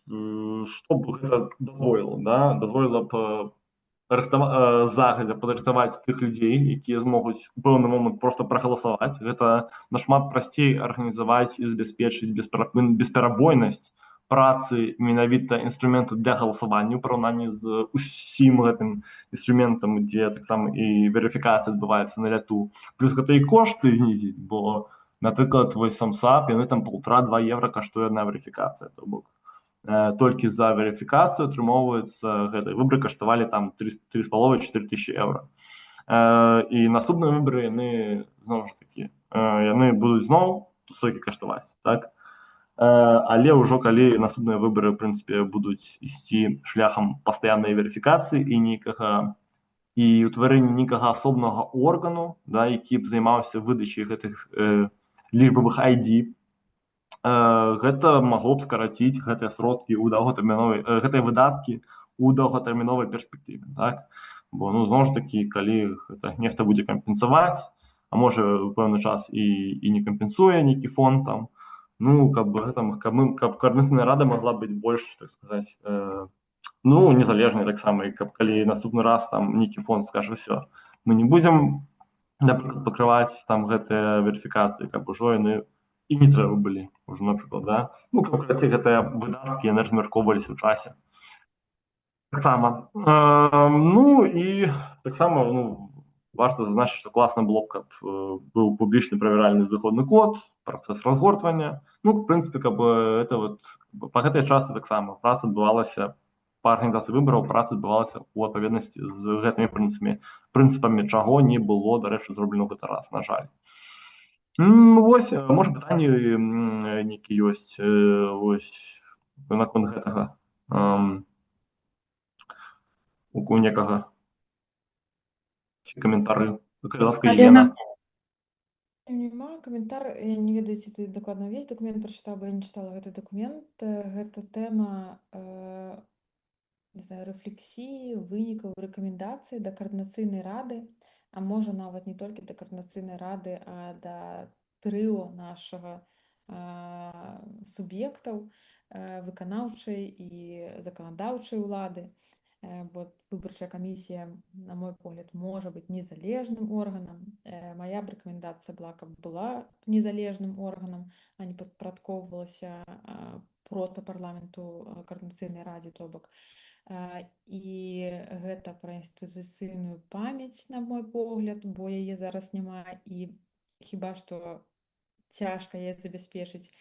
што б гэта дазволіла, да? Дазволіла б загадзя падрыхтаваць тых людзей, якія змогуць у пэўны момант проста прагаласаваць. Гэта нашмат прасцей арганізаваць і забяспечыць бесперабойнасць працы менавіта інструмента для галасавання ў параўнанні з усім гэтым інструментам, дзе таксама і верыфікацыя адбываецца на ляту. Плюс гэта і кошты знізіць, бо, напрыклад, вось SAMSAP, яны там 1,5–2 евра каштуе адна верыфікацыя, то бок толькі за верыфікацыю атрымоўваецца гэтай выбары каштавалі там 3,5–4 тысячи евро. І наступныя выбары яны, зноў ж такі, яны будуць зноў столькі каштаваць, так? Але ўжо калі наступныя выбары, в прынцыпе, будуць ісці шляхам пастаяннай верыфікацыі і ўтварэння нейкага асобнага органу, да, які б займаўся выдачай гэтых лічбавых ID, гэта магло б скараціць гэтыя сродкі ў гэтыя выдаткі ў доўгатэрміновай перспектыве, так? Бо, ну, зноў ж такі, калі гэта нехта будзе кампенсаваць, а можа ў пэўны час і не кампенсуе нейкі фонд там, ну, каб Координацыйная рада магла быць больш, так сказаць, ну, незалежнай таксама, і каб калі наступны раз там нейкі фонд скажа, все, мы не будзем, напрыклад, пакрываць там гэтыя верыфікацыі, каб ужо яны і не трэба былі ўжо, напрыклад, да? Ну, каб гэтыя выдаткі яны размяркоўваліся ў часе. Таксама. Ну, і таксама, ну, варта зазначыць, што класна было б, каб быў публічны правяральны зыходны код, працэс разгортвання. Ну, в прынцыпе, каб это вот па гэтай частцы таксама праца адбывалася па арганізацыі выбараў, праца адбывалася ў адпаведнасці з гэтымі прынцыпамі, чаго не было, дарэчы, зроблена ў гэты раз, на жаль. Вось, можа, пытанні нейкі ёсць наконт гэтага у некага. Каментары. Алена. Няма каментар, я не ведаю, ці ты дакладна ўвесь дакумент прачытаў, бо я не чытала гэты дакумент. Гэта тэма, не знаю, рэфлексіі, вынікаў, рэкамендацый да Координацыйнай рады, а можа нават не толькі да Координацыйнай рады, а да трыо нашага суб'ектаў выканаўчай і заканадаўчай улады. Бо выбарчая камісія, на мой погляд, можа быць незалежным органам. Мая б рэкамендацыя была, каб была незалежным органам, а не падпарадкоўвалася проста парламенту Координацыйнай радзе, то бок. І гэта пра інстытуцыйную памяць, на мой погляд, бо яе зараз няма, і хіба што цяжка яе забяспечыць.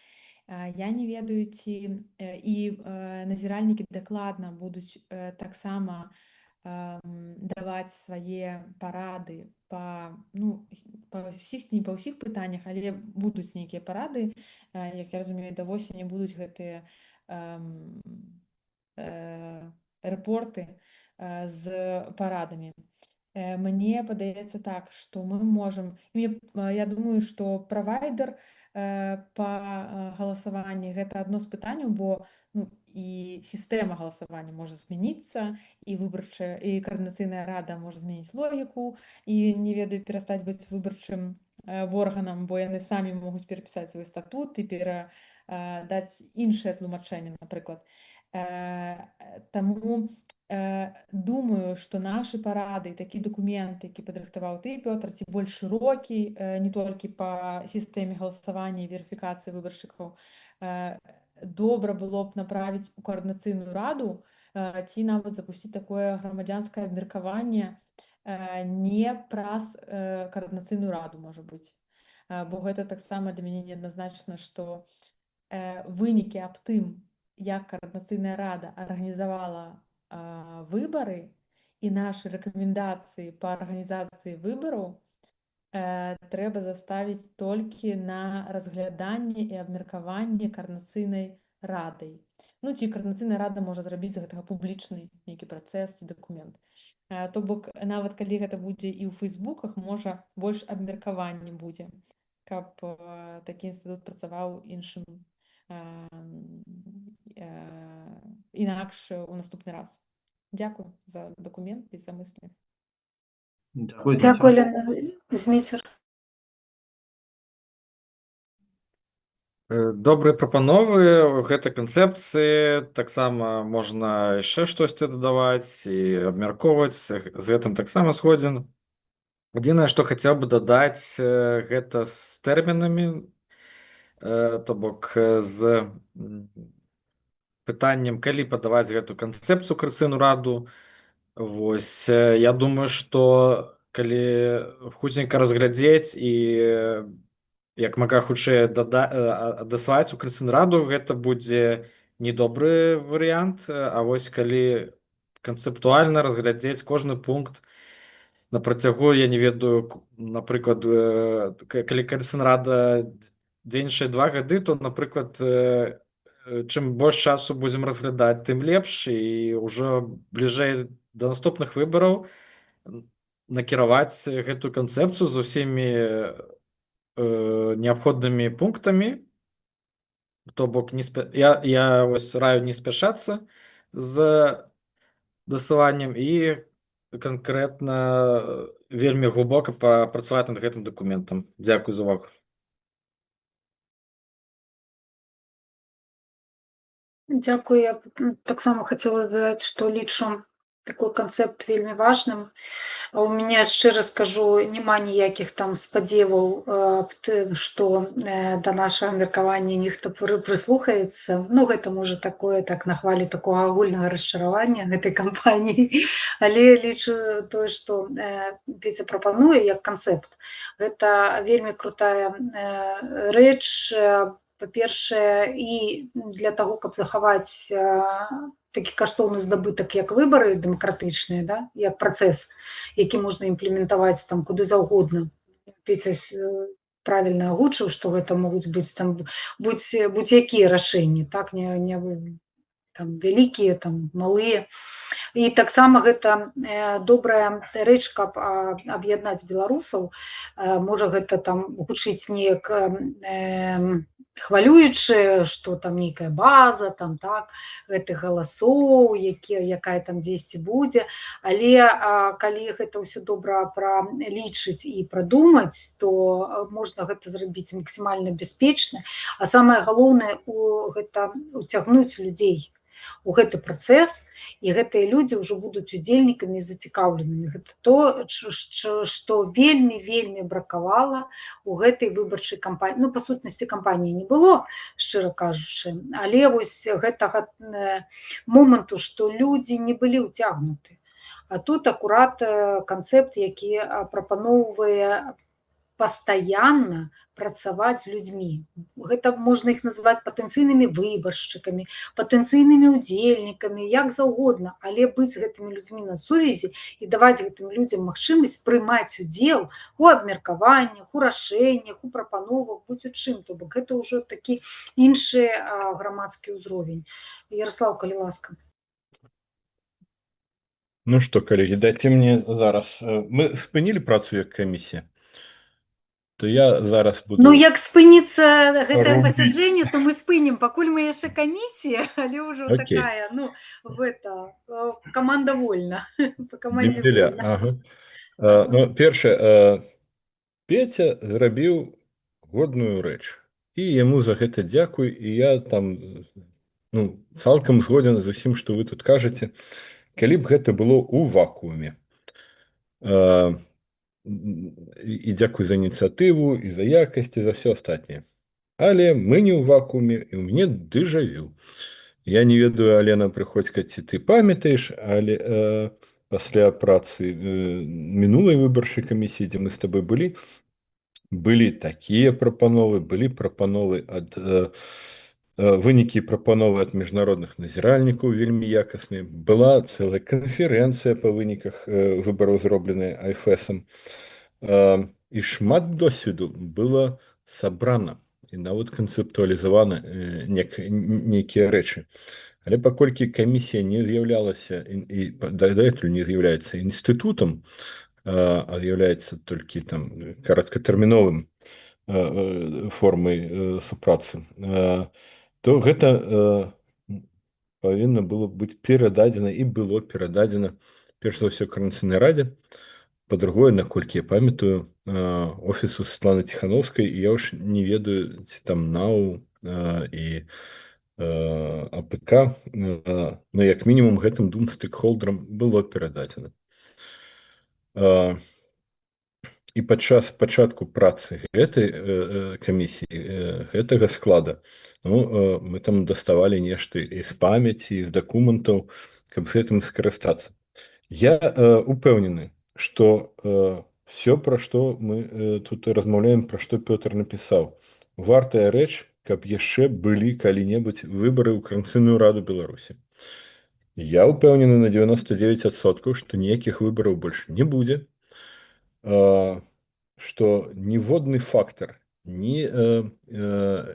Я не ведаю, ці і назіральнікі дакладна будуць таксама даваць свае парады па ўсіх, ці не па ўсіх пытаннях, але будуць нейкія парады, як я разумею, да восені будуць гэтыя рэпорты з парадамі. Мне падаецца так, што мы можам, я думаю, што правайдер па галасаванні гэта адно з пытанняў, бо і сістэма галасавання можа змяніцца, і выбарчая, і Координацыйная рада можа змяніць логіку, і, не ведаю, перастаць быць выбарчым органам, бо яны самі могуць перапісаць свой статут і перадаць іншае тлумачэнне, напрыклад. Таму Думаю, што нашы парады і такі дакумент, які падрыхтаваў ты, Пётр, ці больш шырокі, не толькі па сістэме галасавання і верыфікацыі выбаршчыкаў, добра было б направіць у каардынацыйную раду, ці нават запусціць такое грамадзянскае абмеркаванне не праз каардынацыйную раду, можа быць. Бо гэта таксама для мяне неадназначна, што вынікі аб тым, як каардынацыйная рада арганізавала выбары і нашы рэкамендацыі па арганізацыі выбараў трэба заставіць толькі на разгляданне і абмеркаванне каардынацыйнай радай. Ну, ці каардынацыйная рада можа зрабіць з гэтага публічны нейкі працэс ці дакумент. То бок, нават калі гэта будзе і ў фейсбуках, можа, больш абмеркаванне будзе, каб такі інстытут працаваў іншым інакш у наступны раз. Дзякую за дакумент і за мыслі. Дзякуй, Дзякуй, Лена Зміцер. Добрыя прапановы ў гэтай канцэпцыі. Таксама можна яшчэ штосьці дадаваць і абмяркоўваць. З гэтым таксама згодзін. Адзінае, што хацеў бы дадаць, гэта з тэрмінамі, то бок з пытаннем, калі падаваць гэту канцэпцыю Карцыну раду. Вось, я думаю, што калі хуценька разглядзець і як мага хутчэй адаслаць у Карцыну раду, гэта будзе недобры варыянт. А вось калі канцэптуальна разглядзець кожны пункт на працягу, я не ведаю, напрыклад, калі Карцына рада дзейнічае 2 гады, то, напрыклад, чым больш часу будзем разглядаць, тым лепш, і ўжо бліжэй да наступных выбараў накіраваць гэтую канцэпцыю з усімі неабходнымі пунктамі. То бок, я вось раю не спяшацца з дасыланнем і канкрэтна вельмі глыбока папрацаваць над гэтым дакументам. Дзякуй за увагу. Дзякуй. Я таксама хацела дадаць, што лічу такой канцэпт вельмі важным. У мяне, шчыра скажу, няма ніякіх там спадзеваў, што да нашага меркавання нехта прыслухаецца. Ну, гэта можа такое, так, на хвалі такога агульнага расчаравання гэтай кампаніі. Але лічу тое, што Пеця прапануе як канцэпт. Гэта вельмі крутая рэч, па-першае, і для таго, каб захаваць такі каштоўны здабытак, як выбары дэмакратычныя, да? Як працэс, які можна імплементаваць там куды заўгодна. Пеця правільна агучыў, што гэта могуць быць там будь-якія рашэнні, так? Не там вялікія, там малыя. І таксама гэта добрая рэч, каб аб'яднаць беларусаў. Можа, гэта там гучыць неяк хвалюючы, што там нейкая база, там, так, гэтых галасоў, якая там дзесьці будзе. Але калі гэта ўсё добра пралічыць і прадумаць, то можна гэта зрабіць максімальна бяспечна. А самае галоўнае, гэта уцягнуць людзей у гэты працэс, і гэтыя людзі ўжо будуць удзельнікамі зацікаўленымі. Гэта то, што вельмі бракавала у гэтай выбарчай кампаніі. Ну, па сутнасці, кампаніі не было, шчыра кажучы, але вось гэтага моманту, што людзі не былі ўцягнуты. А тут акурат канцэпт, які прапаноўвае пастаянна працаваць з людзьмі. Гэта можна іх называць патэнцыйнымі выбаршчыкамі, патэнцыйнымі удзельнікамі, як заўгодна, але быць гэтымі людзьмі на сувязі і даваць гэтым людзям магчымасць прымаць удзел у абмеркаваннях, у рашэннях, у прапановах, будь у чым. То бок гэта ўжо такі іншы грамадскі ўзровень. Яраслаў, калі ласка. Ну што, калегі, дайце мне зараз. Мы спынілі працу як камісія. То я зараз буду... Ну, як спыніцца гэтае пасяджэнне, то мы спынім, пакуль мы яшчэ камісія, але ўжо такая, ну, гэта, каманда вольна, па камандзе вольна. Ага. Ну, першае, Петя зрабіў годную рэч, і яму за гэта дзякуй, і я там, ну, цалкам згоден з усім, што вы тут кажаце. калі б гэта было ў вакууме. І дзякуй за ініцыятыву, і за якасць, і за ўсё астатняе. Але мы не ў вакууме, і ў мяне дэжавю. Я не ведаю, Алена Прыходзька, ці ты памятаеш, але пасля працы мінулай выбарчай камісіі, дзе мы з табой былі такія прапановы, былі прапановы ад вынікі прапановы ад міжнародных назіральнікаў вельмі якасныя. Была цэлая канферэнцыя па выніках выбараў, зробленая АФСам. І шмат досведу было сабрана і нават канцэптуалізавана нейкія рэчы. Але паколькі камісія не з'яўлялася і дагэтуль не з'яўляецца інстытутам, а з'яўляецца толькі там кароткатэрміновым формай супрацы, то гэта павінна было быць перададзена і было перададзена перш за ўсё Координацыйнай радзе, па-другое, наколькі я памятаю, офісу Светланы Ціхановскай, і я ўж не ведаю, ці там НАУ і АПК, но як мінімум гэтым двум стейкхолдерам было перададзена. І падчас пачатку працы гэтай камісіі, гэтага склада, мы там даставалі нешта і з памяці, і з дакументаў, каб з гэтым скарыстацца. Я упэўнены, што все, пра што мы тут размаўляем, пра што Пётр напісаў, вартая рэч, каб яшчэ былі калі-небудзь выбары ў Координацыйную раду Беларусі. Я упэўнены на 99%, што ніякіх выбараў больш не будзе, што ніводны фактар, ні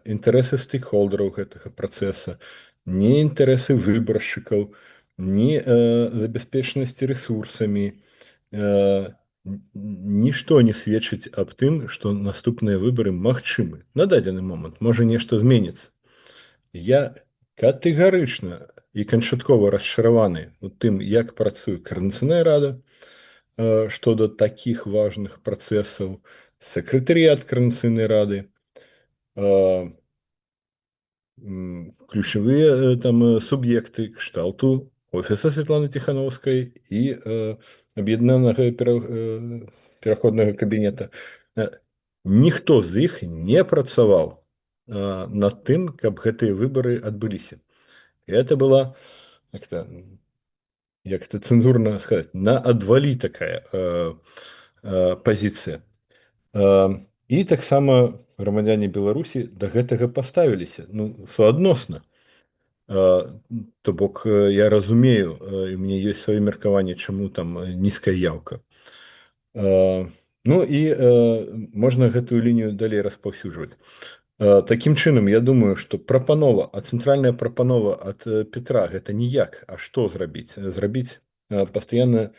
інтарэсы стейкхолдераў гэтага працэса, ні інтарэсы выбаршчыкаў, ні забяспечанасці рэсурсамі, нішто не сведчыць аб тым, што наступныя выбары магчымы. На дадзены момант можа нешта зменіцца. Я катэгарычна і канчаткова расчараваны у тым, як працуе Координацыйная рада, што да такіх важных працэсаў, сакратарыят Координацыйнай рады, ключавыя там суб'екты кшталту офіса Светланы Ціхановскай і аб'яднанага пераходнага кабінета. Ніхто з іх не працаваў над тым, каб гэтыя выбары адбыліся. Гэта была, як это цэнзурна сказаць, на адвалі такая пазіцыя. І таксама грамадзяне Беларусі да гэтага паставіліся, суадносна. То бок я разумею, і у мяне ёсць сваё меркаванне, чаму там нізкая яўка. І можна гэтую лінію далей распаўсюджваць. Такім чынам, я думаю, што прапанова, цэнтральная прапанова ад Петра гэта ніяк, а што зрабіць? Зрабіць пастаянна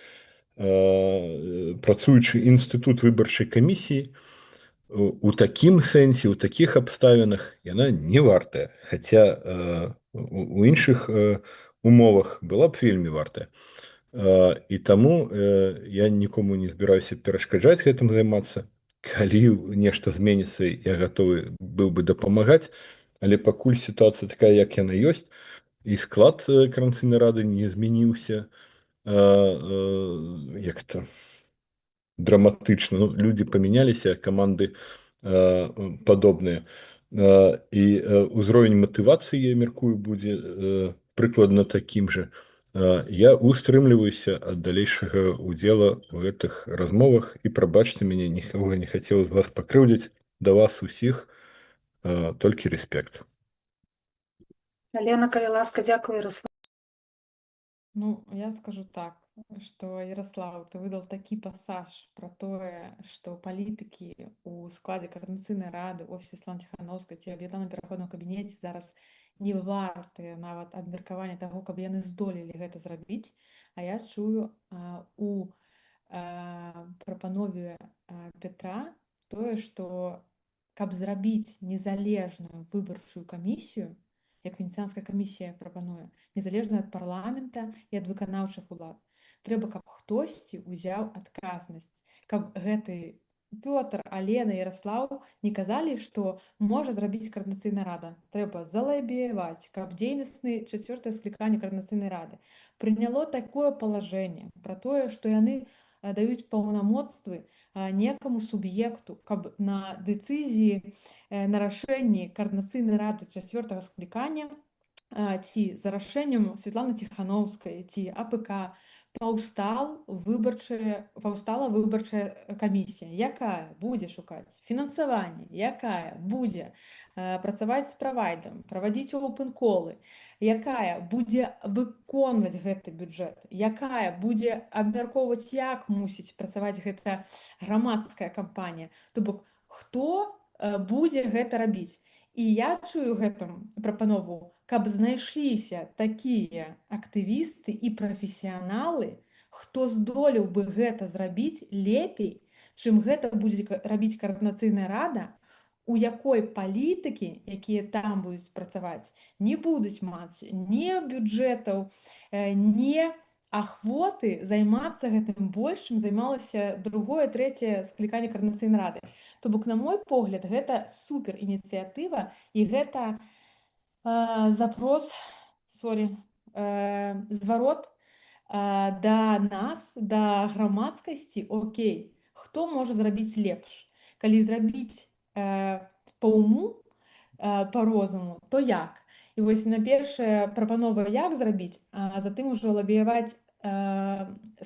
працуючы інстытут выбарчай камісіі, у такім сэнсе, у такіх абставінах яна не вартая, хаця у іншых умовах была б вельмі вартая. І таму я нікому не збіраюся перашкаджаць гэтым займацца. Калі нешта зменіцца, я гатовы быў бы дапамагаць, але пакуль сітуацыя такая, як яна ёсць, і склад Координацыйнай рады не змяніўся як-то драматычна. Людзі памяняліся, каманды падобныя. І ўзровень матывацыі, я мяркую, будзе прыкладна такім жа. Я устрымліваюся ад далейшага удзела ў гэтых размовах і прабачце мяне, нікога не хацеў з вас пакрыўдзіць, да вас усіх толькі рэспект. Алена, калі ласка, дзякую, Ярослав. Я скажу так, что, Ярослав, ты выдал такі пасаж про тое, што палітыкі ў складзе Координацыйнай рады, офісе Светланы Ціхановскай ці аб'яднаным пераходным кабінеце зараз не вартыя нават абмеркавання таго, каб яны здолелі гэта зрабіць. А я чую у прапанове Петра тое, што каб зрабіць незалежную выбарчую камісію, як Венецыянская камісія прапануе, незалежную ад парламента і ад выканаўчых улад, трэба, каб хтосьці ўзяў адказнасць, каб гэты Пётр, Алена, Ярослаў не казалі, што можа зрабіць каардынацыйная рада. Трэба залабіваць, каб дзейнасны чацвёртае скліканне каардынацыйнай рады прыняло такое палажэнне пра тое, што яны даюць паўнамоцтвы некаму суб'екту, каб на дэцызіі на рашэнні каардынацыйнай рады чацвёртага склікання ці за рашэннем Святланы Ціханаўскай ці АПК паўстала выбарчая камісія, якая будзе шукаць фінансаванне, якая будзе працаваць з правайдам, правадзіць open-колы, якая будзе выконваць гэты бюджэт, якая будзе абмяркоўваць, як мусіць працаваць гэта грамадская кампанія. То бок, хто будзе гэта рабіць? І я чую гэтым прапанову, каб знайшліся такія актывісты і прафесіяналы, хто здолеў бы гэта зрабіць лепей, чым гэта будзе рабіць каардынацыйная рада, у якой палітыкі, якія там будуць працаваць, не будуць маць ні бюджэтаў, ні ахвоты займацца гэтым больш, чым займалася другое, трэцяе скліканне каардынацыйнай рады. То бок, на мой погляд, гэта супер ініцыятыва, і гэта запрос, зварот да нас, да грамадскасці. Окей, хто можа зрабіць лепш? Калі зрабіць па уму, па розуму, то як? І вось на першая прапанова, як зрабіць, а затым ужо лабіяваць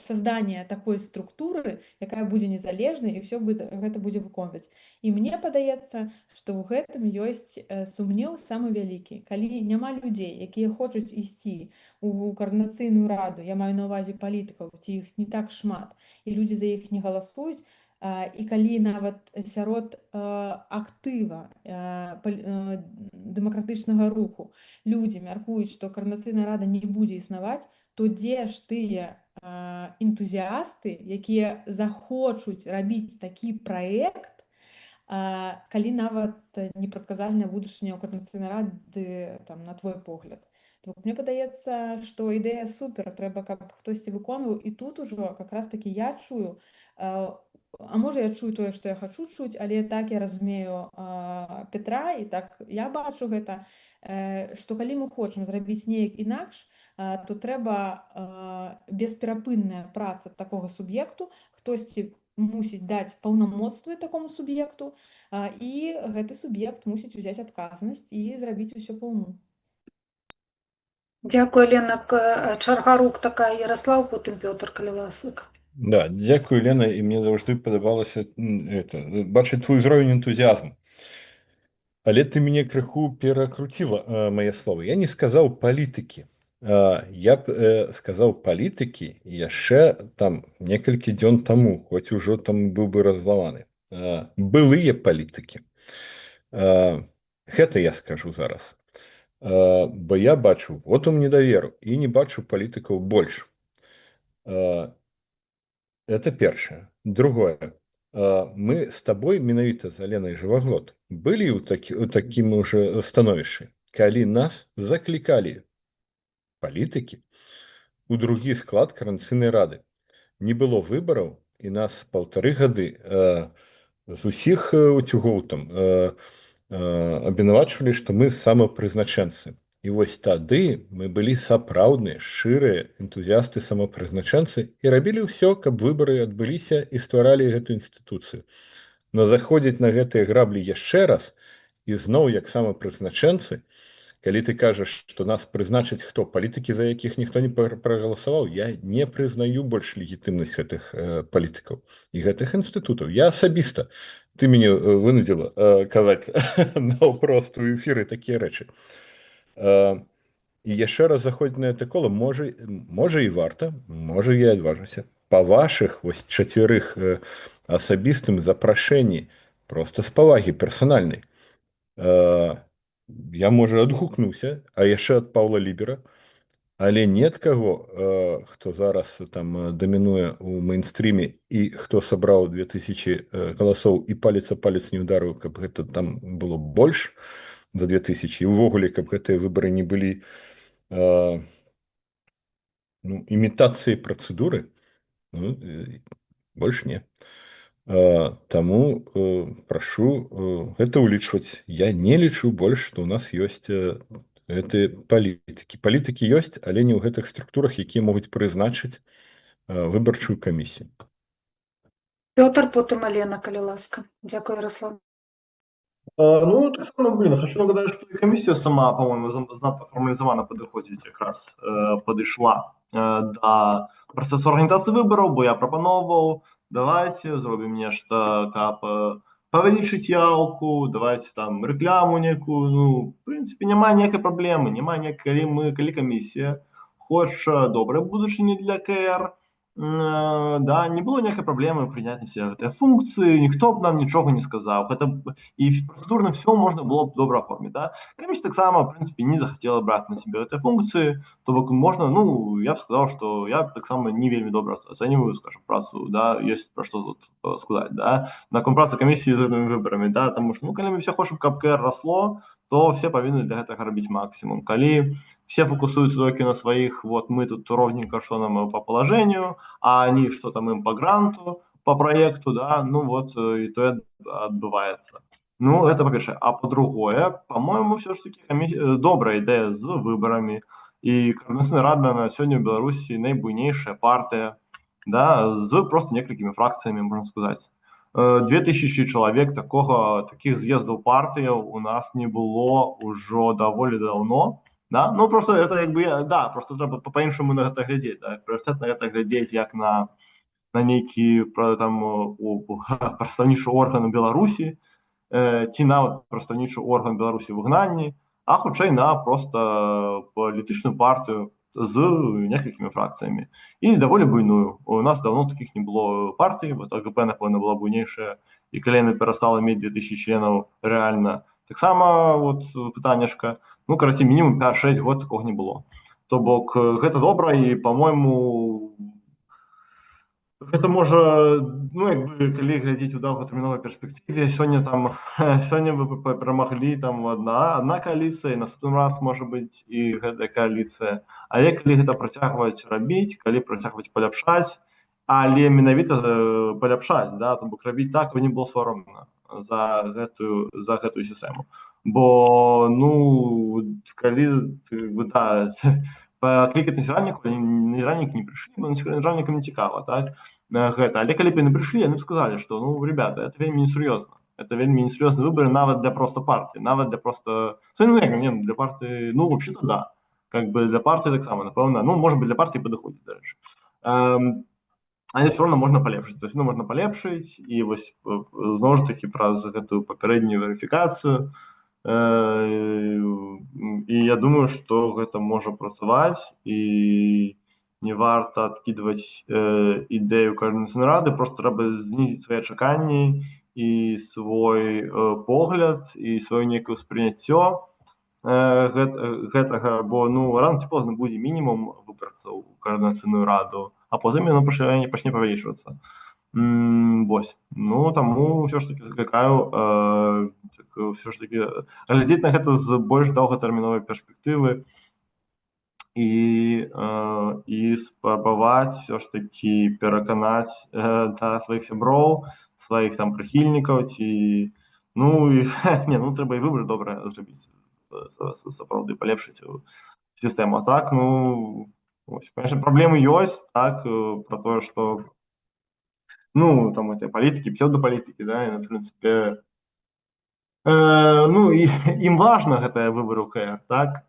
создание такой структуры, якая будзе незалежнай, і ўсё гэта будзе выконваць. І мне падаецца, што ў гэтым ёсць сумнеў самы вялікі. Калі няма людзей, якія хочуць ісці у каардынацыйную раду, я маю на ўвазе палітыкаў, ці іх не так шмат, і людзі за іх не галасуюць, і калі нават сярод актыва дэмакратычнага руху людзі мяркуюць, што каардынацыйная рада не будзе існаваць, то дзе ж тыя энтузіасты, якія захочуць рабіць такі праект, калі нават непрадказальная будучыня ў каардынацыйнай рады, на твой погляд. Мне падаецца, што ідэя супер, трэба, каб хтосьці выконваў, і тут ужо как раз таки я чую, а можа я чую тое, што я хачу чуць, але так я разумею Петра, і так я бачу гэта, што калі мы хочам зрабіць неяк інакш, то трэба бесперапынная праца такога суб'екту, хтосьці мусіць даць паўнамоцтвы такому суб'екту, і гэты суб'ект мусіць узяць адказнасць і зрабіць усё па уму. Дзякую, Лена. Чарга рук такая. Ярослаў, потым Пётр, калі ласка. Да, дзякую, Лена, і мне заўжды падабалася бачыць твой узровень энтузіазму. Але ты мяне крыху перакруціла мае словы. Я не сказаў палітыкі. Я б сказаў палітыкі яшчэ там некалькі дзён таму, хоць ужо там быў бы раззлаваны. Былыя палітыкі. Гэта я скажу зараз. Бо я бачу вотум недаверу і не бачу палітыкаў больш. Это першае. Другое. Мы з табой, менавіта з Аленай Жываглот, былі ў такім уже становішчы, калі нас заклікалі палітыкі у другі склад каардынацыйнай рады. Не было выбараў, і нас 1,5 гады з усіх уцюгоў там абвінавачвалі, што мы самапрызначэнцы. І вось тады мы былі сапраўдныя, шчырыя энтузіасты самапрызначэнцы і рабілі ўсё, каб выбары адбыліся і стваралі гэту інстытуцыю. Но заходзіць на гэтыя граблі яшчэ раз і зноў як самапрызначэнцы, калі ты кажаш, што нас прызначаць хто, палітыкі, за якіх ніхто не прагаласаваў, я не прызнаю больш легітымнасць гэтых палітыкаў і гэтых інстытутаў. Я асабіста, ты мяне вынудзіла казаць наўпрост у эфіры такія рэчы. І яшчэ раз заходзіць на гэта кола, можа і варта, можа я адважуся. Па вашых вось 4 асабістым запрашэнні, проста з павагі персанальнай. Я, можа, адгукнуўся, а яшчэ ад Паўла Лібера, але не ад каго, хто зараз там дамінуе ў мэйнстріме і хто сабраў 2000 галасоў і палец а палец не ўдарыў, каб гэта там было больш за 2000, і ўвогуле, каб гэтыя выбары не былі імітацыяй працэдуры, больш не. Таму прашу гэта ўлічваць. Я не лічу больш, што ў нас ёсць гэтыя палітыкі. Палітыкі ёсць, але не ў гэтых структурах, якія могуць прызначыць выбарчую камісію. Пётр, потым Алена, калі ласка. Дзякуй, Ярослав. Ну, так само, хочу нагадать, что и комиссия сама, по-моему, занадто формализована подходить как раз подошла до процесу организации выборов, бо я пропановывал, давайте зробим нечто, как павеличить явку, давайте там рекламу некую, ну, в принципе, немає ніякої проблеми, немає ніякої, коли комісія хоче добре будучині для КР, да, не было ніякої проблеми прийняти цієї функції, ніхто б нам нічого не сказав. Это, і процедурно все можна було б добре оформити. Да? Комісія так само, в принципі, не захотіла брати на себе ці функції, тобто можна, ну, я б сказав, що я так само не вельми добре оцінюю, скажімо, працю, да, є про що тут сказати, да, на компрацію комісії з цими виборами, да, тому що, ну, коли ми всі хочемо, щоб КР росло, то всі повинні для цього робити максимум. Коли все фокусуются только на своих, вот мы тут ровненько, что нам по положению, а они что там им по гранту, по проекту, да, ну вот и то это отбывается. Ну, это по-перше. А по-другое, по-моему, все-таки добра ідея з виборами. І Координаційна рада на сьогодні в Білорусі найбуйніша партія, да, з просто некількими фракціями, можна сказати. 2000 чоловік таких з'їздів партії у нас не було уже доволі давно. Да? Ну, просто это якби, да, просто треба по-іншому на це глядіти. Да? Пріоритет на це глядіти як на некий там, представничий орган у Білорусі, ті на представничий орган Білорусі в вигнанні, а хоча й на просто політичну партію з некількими фракціями. І доволі буйною. У нас давно таких не було партій, бо АГП, напевно, була буйніша, і коли вони перестали мати 2000 членів реально. Так само, от, питаннячка, ну, короче, мінімум 5-6 год такого не було. То бок, гэта добра, і, по-моему, гэта можа, ну, якби, калі глядзець у доўгатэрміновай перспектыве, сёння вы перамаглі там одна коаліцыя, і наступны раз, можа быць, і гэтая коаліцыя. Але калі гэта працягваць рабіць, калі працягваць паляпшаць, але менавіта паляпшаць, да, то бок рабіць так, каб не было сорамна за гэтую сістэму. Бо, ну, калі, да, паклікаць назіранніку, назіраннікі не прыйшлі, бо назіраннікам не цікава, так, гэта. Але калі б яны прыйшлі, яны б сказалі, што, ну, ребята, это вельмі несур'ёзна. Это вельмі несур'ёзны выборы нават для просто партыі, нават для просто... Ну, для партыі, ну, вообще-то, да. Как бы для партыі так само, напэўна, ну, может быть, для партыі падыходзіць, дарэчы. Але все равно можна палепшыць, все равно можна палепшыць, і вось зноў ж такі праз гэтую папярэднюю верыфікацыю. І я думаю, што гэта можа працаваць, і не варта адкідваць ідэю Координаційнай рады, просто трэба знізіць свае чаканні і свой погляд, і сваё некае ўспрыняццё гэтага, бо, ну, рано ці позна будзе мінімум выбарцаў у Координаційную раду, а потым яно пачне павялічвацца. Вось. Ну, таму ўсё ж таки заклікаю ўсё ж таки глядзець на гэта з больш доўгатэрміновай перспектывы і спрабаваць ўсё ж таки пераканаць сваіх сяброў, сваіх там прыхільнікаў, ці, ну, не, ну, трэба і выбар добра зрабіць, сапраўды палепшыць сістэму. А так, ну, ось, конечно, праблемы ёсць, так, про тое, што, ну, там, это политики, псевдополитики, да, и, в принципе, ну, и им важно гэта выбор у КР, так,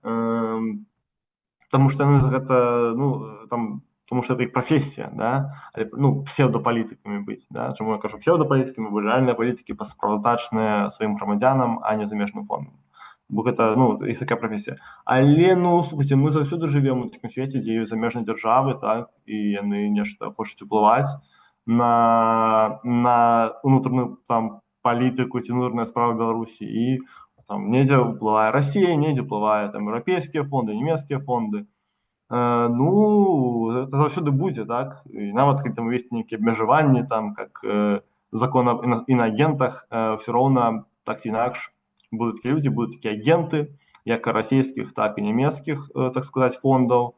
потому что это, ну, там, потому что это их профессия, да, ну, псевдополитиками быть, да, чему я кажу псевдополитиками, бо реальные политики справоздачныя сваім грамадзянам, а не замежным фондам. Бо гэта, ну, іх такая професія. Але, ну, слухайте, мы заўсёды жывем у такім свеце, дзе ёсць замежныя дзяржавы, так, і яны нешта хочуць уплываць на унутраную там палітыку ці унутраныя справы Беларусі, і там недзе ўплывае Расія, недзе ўплывае там еўрапейскія фонды, нямецкія фонды. Ну, это заўсёды будзе, так, і нават калі там увесці нейкія абмежаванні, там, как закон аб інаагентах, все роўна так ці інакш будуць такія людзі, будуць такія агенты, як расійскіх, так і нямецкіх, так сказаць, фондаў.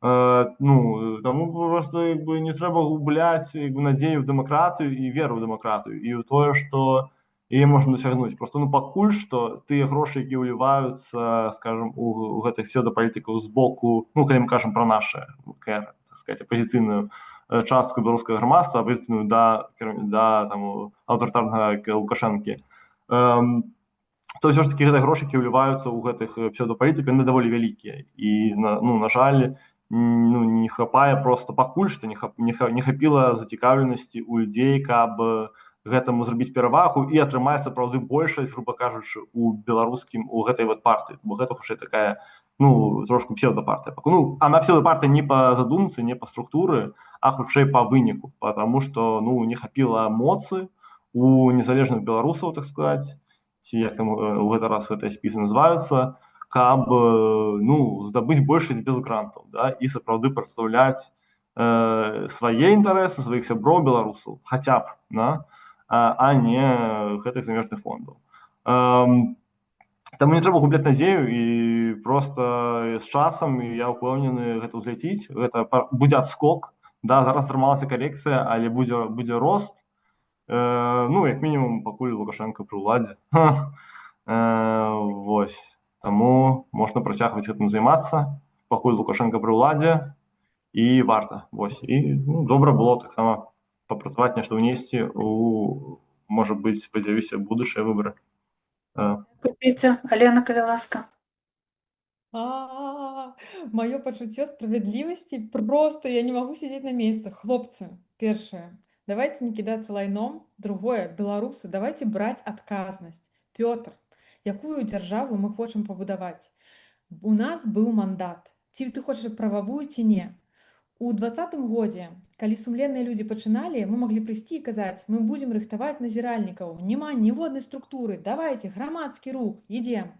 Ну, тому просто якби не треба губляць якби надзею ў дэмакратыю і веру ў дэмакратыю і ў тое, што яе можна дасягнуць. Просто ну пакуль што тыя грошы, які ўліваюцца, скажем, у гэтых псевдапалітыкаў з боку, ну калі мы кажам пра наша, так сказать, апозіцыйную частку беларускага грамадства, апозіцыйную да там аўтарытарнага Лукашэнкі, то ўсё ж такі гэтыя грошы, які ўліваюцца ў гэтых псевдапалітыкаў, яны даволі вялікія. І на жаль, ну, не хапае просто пакуль што не хапіла зацікаўленасці ў людзей, каб гэтаму зрабіць перавагу і атрымаць сапраўды большасць, груба кажучы, у гэтай вот партыі, бо гэта хутчэй такая, ну, трошку псевдапартыя. Ну, она псевдапартыя не па задумцы, не па структуры, а хутчэй па выніку, потому што, ну, не хапіла моцы у незалежных беларусаў, так сказаць, ці як там у гэты раз гэтыя спісы называюцца, каб ну, здабыць большасць без грантаў, да, і сапраўды прадстаўляць свае інтарэсы, сваіх сяброў беларусаў, хаця б, да, а не гэтых замежных фондаў. Таму не трэба губляць надзею і просто з часам, я ўпэўнены, гэта ўзляціць, гэта будзе адскок, да, зараз атрымалася карекцыя, але будзе рост, ну, як мінімум, пакуль Лукашенко пры ўладзе. Вось. Таму можна працягваць гэтым займацца, пакуль Лукашенко пры ўладзе, і варта. Вось. І ну, добра было таксама папрацаваць, нешта ўнесці у, можа быць, спадзяюся, будучыя выбары. Петя, Алена, калі ласка. Мое пачуццё справядлівасці просто я не магу сидзець на месцы. Хлопцы, першае, давайте не кідацца лайном. Другое, беларусы, давайте браць адказнасць. Пётр, якую дзяржаву мы хочам пабудаваць? У нас быў мандат. Ці ты хочаш прававую, ці не? У 20-м годзе, калі сумленныя людзі пачыналі, мы маглі прыйсці і казаць, мы будзем рыхтаваць назіральнікаў, няма ніводнай структуры, давайте, грамадскі рух, ідзем.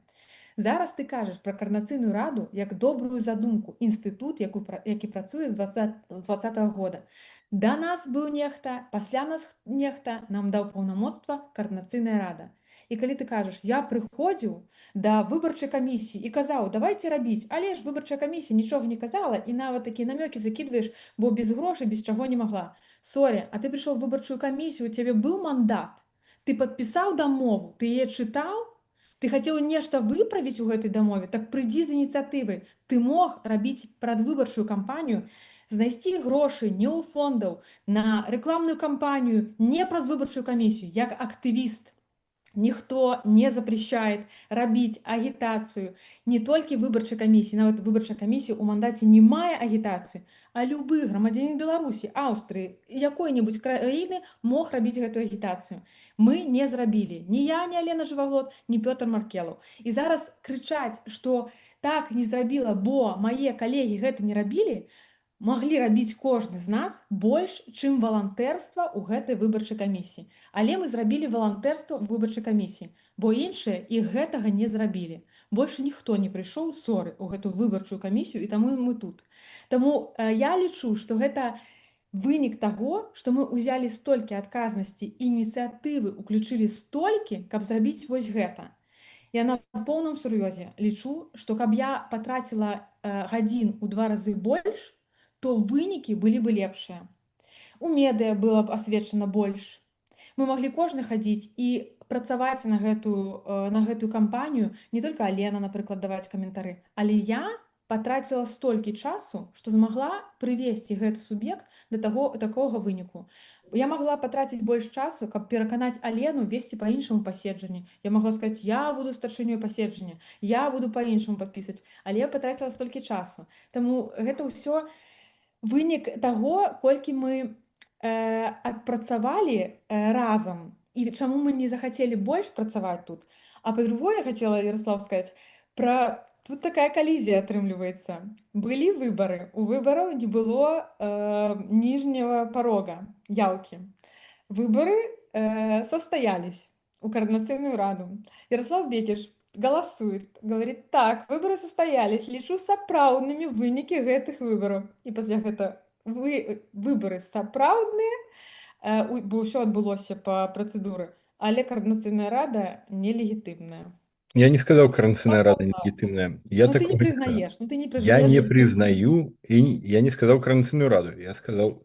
Зараз ты кажаш пра Координацыйную раду як добрую задумку, інстытут, які працуе з 20-го года. Да нас быў нехта, пасля нас нехта, нам даў паўнамоцтва Координацыйная рада. І калі ты кажаш, я прыходзіў да выбарчай камісіі і казаў, давайте рабіць, але ж выбарчая камісія нічога не казала і нават такія намёкі закідваеш, бо без грошай, без чаго не магла. Сорі, а ты прыйшоў у выбарчую камісію, у цябе быў мандат, ты падпісаў дамову, ты яе чытаў, ты хацеў нешта выправіць у гэтай дамове, так прыйдзі з ініцыятывай. Ты мог рабіць прадвыбарчую кампанію, знайсці грошы не ў фондаў, на рэкламную кампанію, не праз выбарчую камісію, як актывіст. Ніхто не запрещает рабіць агітацыю не толькі выбарчай камісіі, нават выбарчая камісія ў мандаце не мае агітацыю, а любы грамадзянін Беларусі, Аўстрыі, якой-небудзь краіны мог рабіць гэтую агітацыю. Мы не зрабілі. Ні я, ні Алена Жываглот, ні Пётр Маркелаў. І зараз крычаць, што так не зрабіла, бо мае калегі гэта не рабілі, маглі рабіць кожны з нас больш, чым валантэрства ў гэтай выбарчай камісіі. Але мы зрабілі валантэрства ў выбарчай камісіі, бо іншыя іх гэтага не зрабілі. Больш ніхто не прыйшоў, соры, у гэту выбарчую камісію, і таму мы тут. Таму я лічу, што гэта вынік таго, што мы ўзялі столькі адказнасці і ініцыятывы ўключылі столькі, каб зрабіць вось гэта. Я на поўным сур'ёзе лічу, што каб я патраціла гадзін у 2 разы больш, то вынікі былі бы лепшыя. У медыа было б асвечана больш. Мы маглі кожны хадзіць і працаваць на гэтую кампанію, не толькі Алена, напрыклад, даваць каментары, але я патраціла столькі часу, што змагла прывесці гэты суб'ект да такога выніку. Я магла патраціць больш часу, каб пераканаць Алену весці па-іншаму паседжанне. Я магла сказаць, я буду старшынёй паседжання, я буду па-іншаму падпісаць, але я патраціла столькі часу. Таму гэта ўсё вынік таго, колькі мы адпрацавалі разам і чаму мы не захацелі больш працаваць тут. А па-другое, хацела, Ярослав, сказаць, тут такая калізія атрымліваецца. Былі выбары, у выбараў не было ніжняга парога, яўкі. Выбары состоялись у Координацыйную раду. Ярослав Бекиш голосует, говорит, так, выборы состоялись, лічу сапраўднымі вынікі гэтых выбараў. І пасля гэта выборы сапраўдныя, бо ўсё адбылося па працэдуры, але Координацыйная рада нелегітымная. Я не сказал, Координационная рада Пожалуйста. нелегитимная. Я Ну, ты не такого не сказал. признаешь, ну, ты не Я признаешь не легитимность. признаю, я не сказал Координационную раду. Я сказал,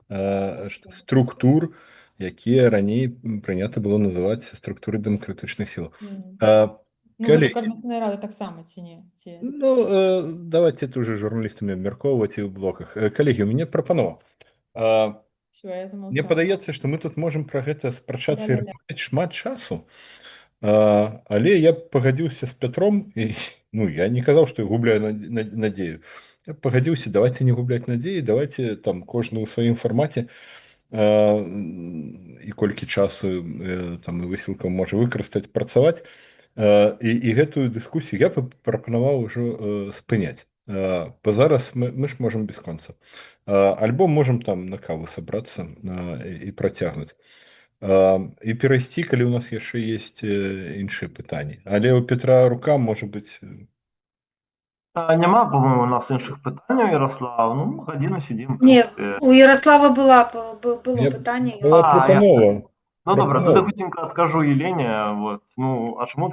што структур, якія раней прынята было называць структуры дэмакратычных сіл. Ну, Калегі, Координационная рада таксама ці не? Ці... ну, давайте это уже журналістамі абмяркоўваць і ў блоках. Калегі, у мяне прапанова. Всё, я Мне замолчала. падаецца, што мы тут можам пра гэта спрачацца і Да-да-да. размаўляць шмат часу. Але я пагадзіўся з Пятром, і ну, я не казаў, што я губляю надзею. Я пагадзіўся, давайте не губляць надзеі, давайте там кожны ў сваім фармаце і колькі часу там і высілкам можа выкарыстаць, працаваць. І гэтую дыскусію я прапанаваў ужо спыняць. Бо зараз мы ж можам бясконца. Альбо можам там на каву сабрацца і працягнуць. І перайсці, калі ў нас яшчэ ёсць іншыя пытанні. Але ў Петра рука можа быць... Нема, по-моему, у нас іншых пытанняў, Ярослав. Ну, мы гадзіну сидзім. Не, у Ярослава было Я- пытанне. Была прапанова. Ну, добра, Прапанова. тады хутенька адкажу Елене. Вот. Ну, а чаму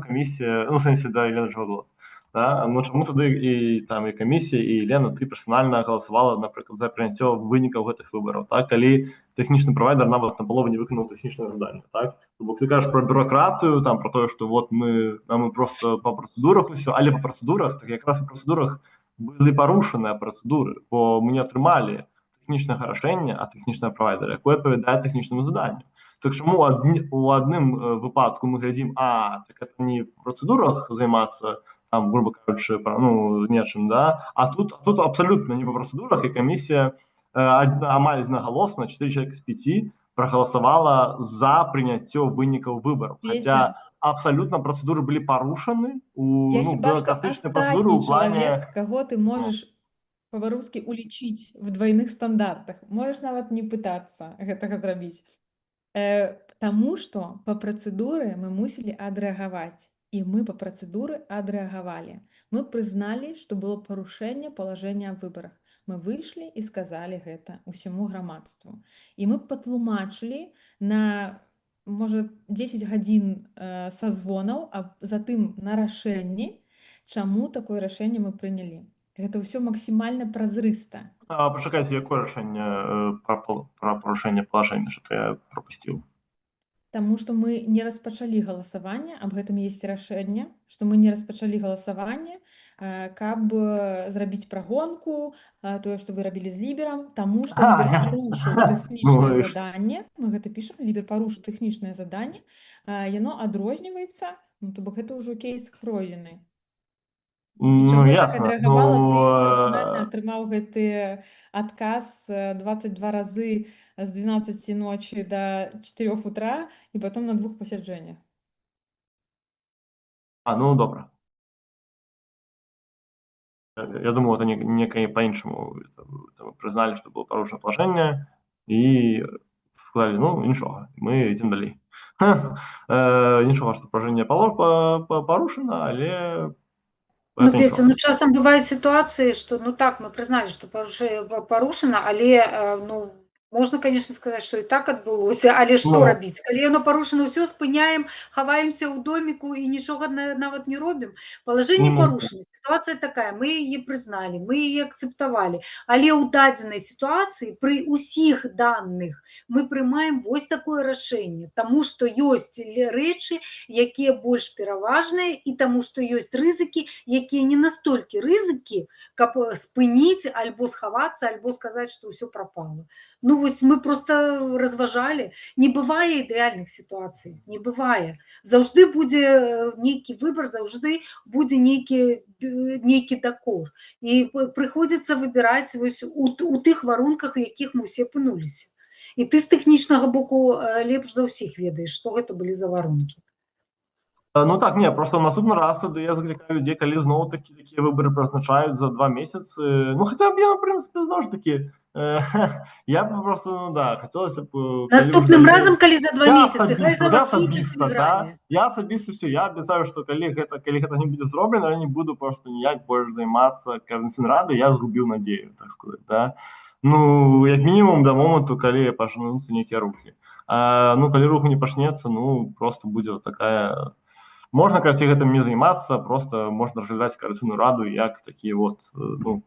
камісія, ну, в сэнсе, да, Елена Жвадло. Да? Ну, чаму тады і камісія, і Елена, ты персанальна галасавала, напрыклад, за прыняццё вынікаў гэтых выбараў, так? Калі тэхнічны правайдер нават напалову не выканаў тэхнічнае заданне, так? Бо ты кажаш пра бюрократыю, там, пра тое, што вот мы просто па працэдурах усё, але па працэдурах, так якраз па працэдурах былі парушаныя працэдуры, бо мы не атрымалі тэхнічнага рашэння ад тэхнічнага правайдера, якое адпавядае тэхнічнаму заданню. Так чаму у адным выпадку мы глядзім, так это не в працэдурах займацца, там, грубо кажучы, ну, нечым, да? А тут абсолютно не по працэдурах, і камісія амаль одноголосно, 4 человека з 5 проголосовала за прыняццё вынікаў выбараў. Хотя абсолютно процедуры были порушены у Я хіба што бюрократычнай працэдуры астатні ў плане... чалавек, каго ты можаш па-барускі улічыць в двойных стандартах. Можаш нават не пытацца гэтага зрабіць. Таму што па працэдуры мы мусілі адрэагаваць. І мы па працэдуры адрэагавалі. Мы прызналі, што было парушэнне палажэння аб выбарах. Мы выйшлі і сказалі гэта ўсяму грамадству. І мы патлумачылі на, можа, 10 гадзін сазвонаў, а затым на рашэнні, чаму такое рашэнне мы прынялі. Гэта ўсё максімальна празрыста. Пачакайце, якое рашэнне пра парушэнне палажэння, што я прапусціў? Таму што мы не распачалі галасаванне, аб гэтым ёсць рашэнне, што мы не распачалі галасаванне, каб зрабіць прагонку, тое, што вы рабілі з ліберам, таму што лібер парушыў тэхнічнае заданне, мы гэта пішам, лібер парушыў тэхнічнае заданне, яно адрозніваецца, ну, то бок гэта ўжо кейс пройдзены. Ну, ясно. Адрэагавала, ты персанальна атрымаў гэты адказ 22 разы з 12 ночи до 4 утра і потом на 2 пасяджэннях. Ну, добра. Я думаю, это некое по-іншаму признали, что было порушено положение, и сказали, ну, ничего, мы идем далей. Ничего, что положение порушено, але... Ну, Петя, ну, часам бывают ситуации, что, ну, так, мы признали, что порушено, але, ну, можна, конечно, сказаць, што і так адбылося, але што рабіць? Калі яно парушана, ўсё спыняем, хаваемся ў доміку і нічога нават не робім. Палажэнне парушана, сітуацыя такая, мы яе прызналі, мы яе акцэптавалі, але ў дадзенай сітуацыі пры ўсіх даных мы прымаем вось такое рашэнне, таму што ёсць рэчы, якія больш пераважныя, і таму што ёсць рызыкі, якія не настолькі рызыкі, каб спыніць альбо схавацца, альбо сказаць, што ўсё прапала. Ну, вось мы просто разважалі. Не бывае ідэальных сітуацый, не бывае. Заўжды будзе нейкі выбар, заўжды будзе нейкі дакор. І прыходзіцца выбіраць вось у тых варунках, у якіх мы ўсе апынуліся. І ты з тэхнічнага боку лепш за ўсіх ведаеш, што гэта былі за варункі. Ну так, не, просто наступны раз тады я закликаю людей, калі зноў такія выборы прызначаюць за 2 месяцы. Ну, хотя б я, в принципе, зноў ж таки, я бы просто, ну да, хотелось бы... Наступным разом, калі за 2 месяцы, хай галасуюць у Тэлеграме. Я асабіста все, я абяцаю, што калі гэта не будзе зроблена, я не буду просто ніяк больш займацца Координационной радой, я згубіў надзею, так сказать, да. Ну, як мінімум да моманту, калі пачнуцца нейкія рухі. Ну, калі руху не пачнецца, ну, просто будзе такая... Можна, карацей, гэтым не займацца, просто можна разглядаць карацыйную раду як такі вот, ну,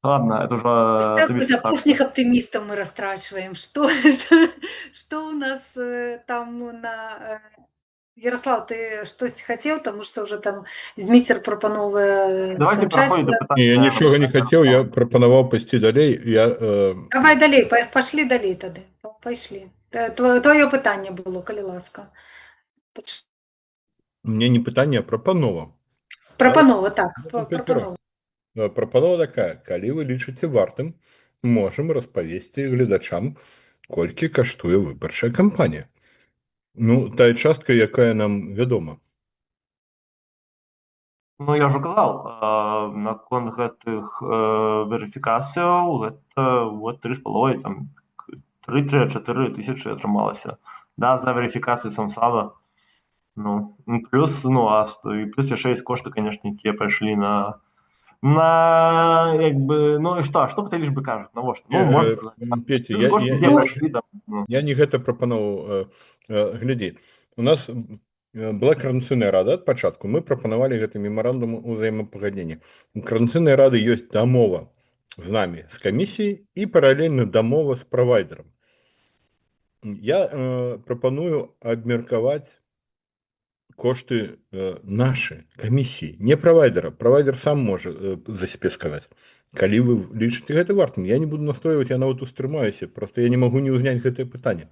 ладно, это уже Такой из зависит от апошних оптимистов мы растрачиваем. Что у нас там на... Ярослав, ты штось хотел, тому что уже там змістер прапановвае Давайте сканчаць. праходзіць да Не, я пытання, нічога не хацеў, я прапанаваў пайсці далей. Давай далей, пашлі далей тады. Пайшлі. Твоё пытанне было, калі ласка. Мне не пытанне, а прапанова. Прапанова, так, Ну, прапанова. Прапанова такая: калі вы лічыце вартым, можам распавесці гледачам, колькі каштуе выбарчая кампанія. Ну, тая частка, якая нам вядома. Ну, я ўжо казаў, наконт гэтых верыфікацыяў, гэта вот 3,5, там 3-4 тысячы атрымалася. Да, за верыфікацыю самсава. Ну, плюс, плюс яшчэ ёсць кошты, конечно, якія пайшлі на як бы, ну і што вы лишь бы кажуць, навошта? Ну, можна сказаць. Петя, Кошты, якія пайшлі там, ну. Я не гэта прапановаў. Глядзі, у нас была Координацыйная рада ад пачатку. Мы прапанавалі гэты мемарандум узаемапагаднення. У Координацыйнай рады ёсць дамова з намі, з камісіяй і паралельна дамова з правайдерам. Я прапаную абмеркаваць кошты нашы камісіі, не правайдера. Правайдер сам можа за сябе сказаць. Калі вы лічыце гэта вартым, я не буду настойваць, я нават устрымаюся, просто я не магу не ўзняць гэтае пытанне.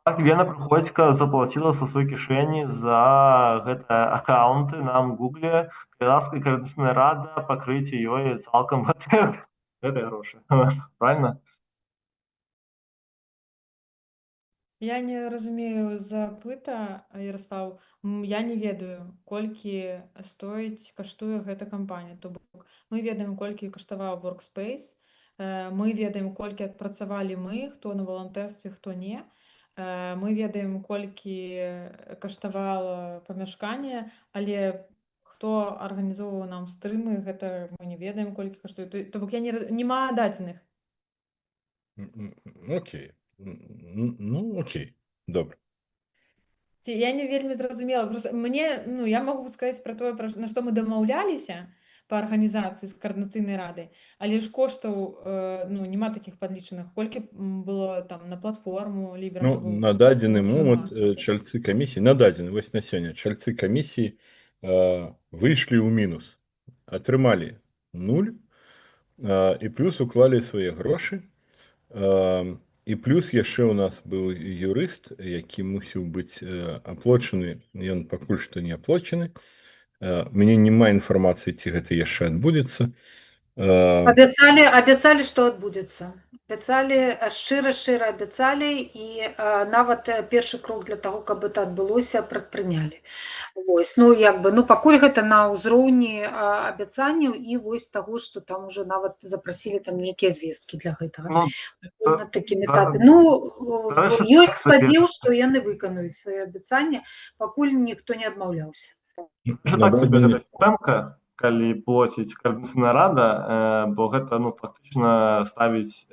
Так, Лена Прыходзька заплаціла са сваёй кішэні за гэтыя аккаунты нам Гугле. Калі Координацыйная рада пакрыце ёй цалкам гэтыя грошы. Правильно? Я не разумею запыта, Ярослав. Я не ведаю, колькі каштуе гэта кампанія. То бок мы ведаем, колькі каштаваў Workspace, мы ведаем, колькі адпрацавалі мы, хто на валантэрстве, хто не. Мы ведаем, колькі каштавала памяшканне, але хто арганізоўваў нам стрымы, гэта мы не ведаем, колькі каштуе. То бок няма дадзеных. Окей. Ну, окей, добра. Я не вельмі зразумела. Просто мне, я могу сказаць пра тое, на што мы дамаўляліся па арганізацыі з Координацыйнай рады, але ж коштаў няма такіх падлічаных. Колькі было там на платформу Лібера? Ну, на дадзены момант чальцы камісіі, вось на сёння, чальцы камісіі выйшлі ў мінус, атрымалі 0, і плюс уклалі свае грошы. І плюс яшчэ ў нас быў юрыст, які мусіў быць аплочаны, ён пакуль што не аплочаны. У мяне няма інфармацыі, ці гэта яшчэ адбудзецца. Абяцалі, што адбудзецца. Шчыра абяцалі, і нават першы крок для таго, каб гэта адбылося, прадпрынялі. Вось, пакуль гэта на ўзроўні абяцанняў і вось таго, што там уже нават запрасілі там нейкія звесткі для гэтага. Ёсць спадзеў, што яны выканаюць свае абяцанні, пакуль ніхто не адмаўляўся. Так себе гэта сістэмка, калі плоціць Координацыйная рада, бо гэта фактычна ставіць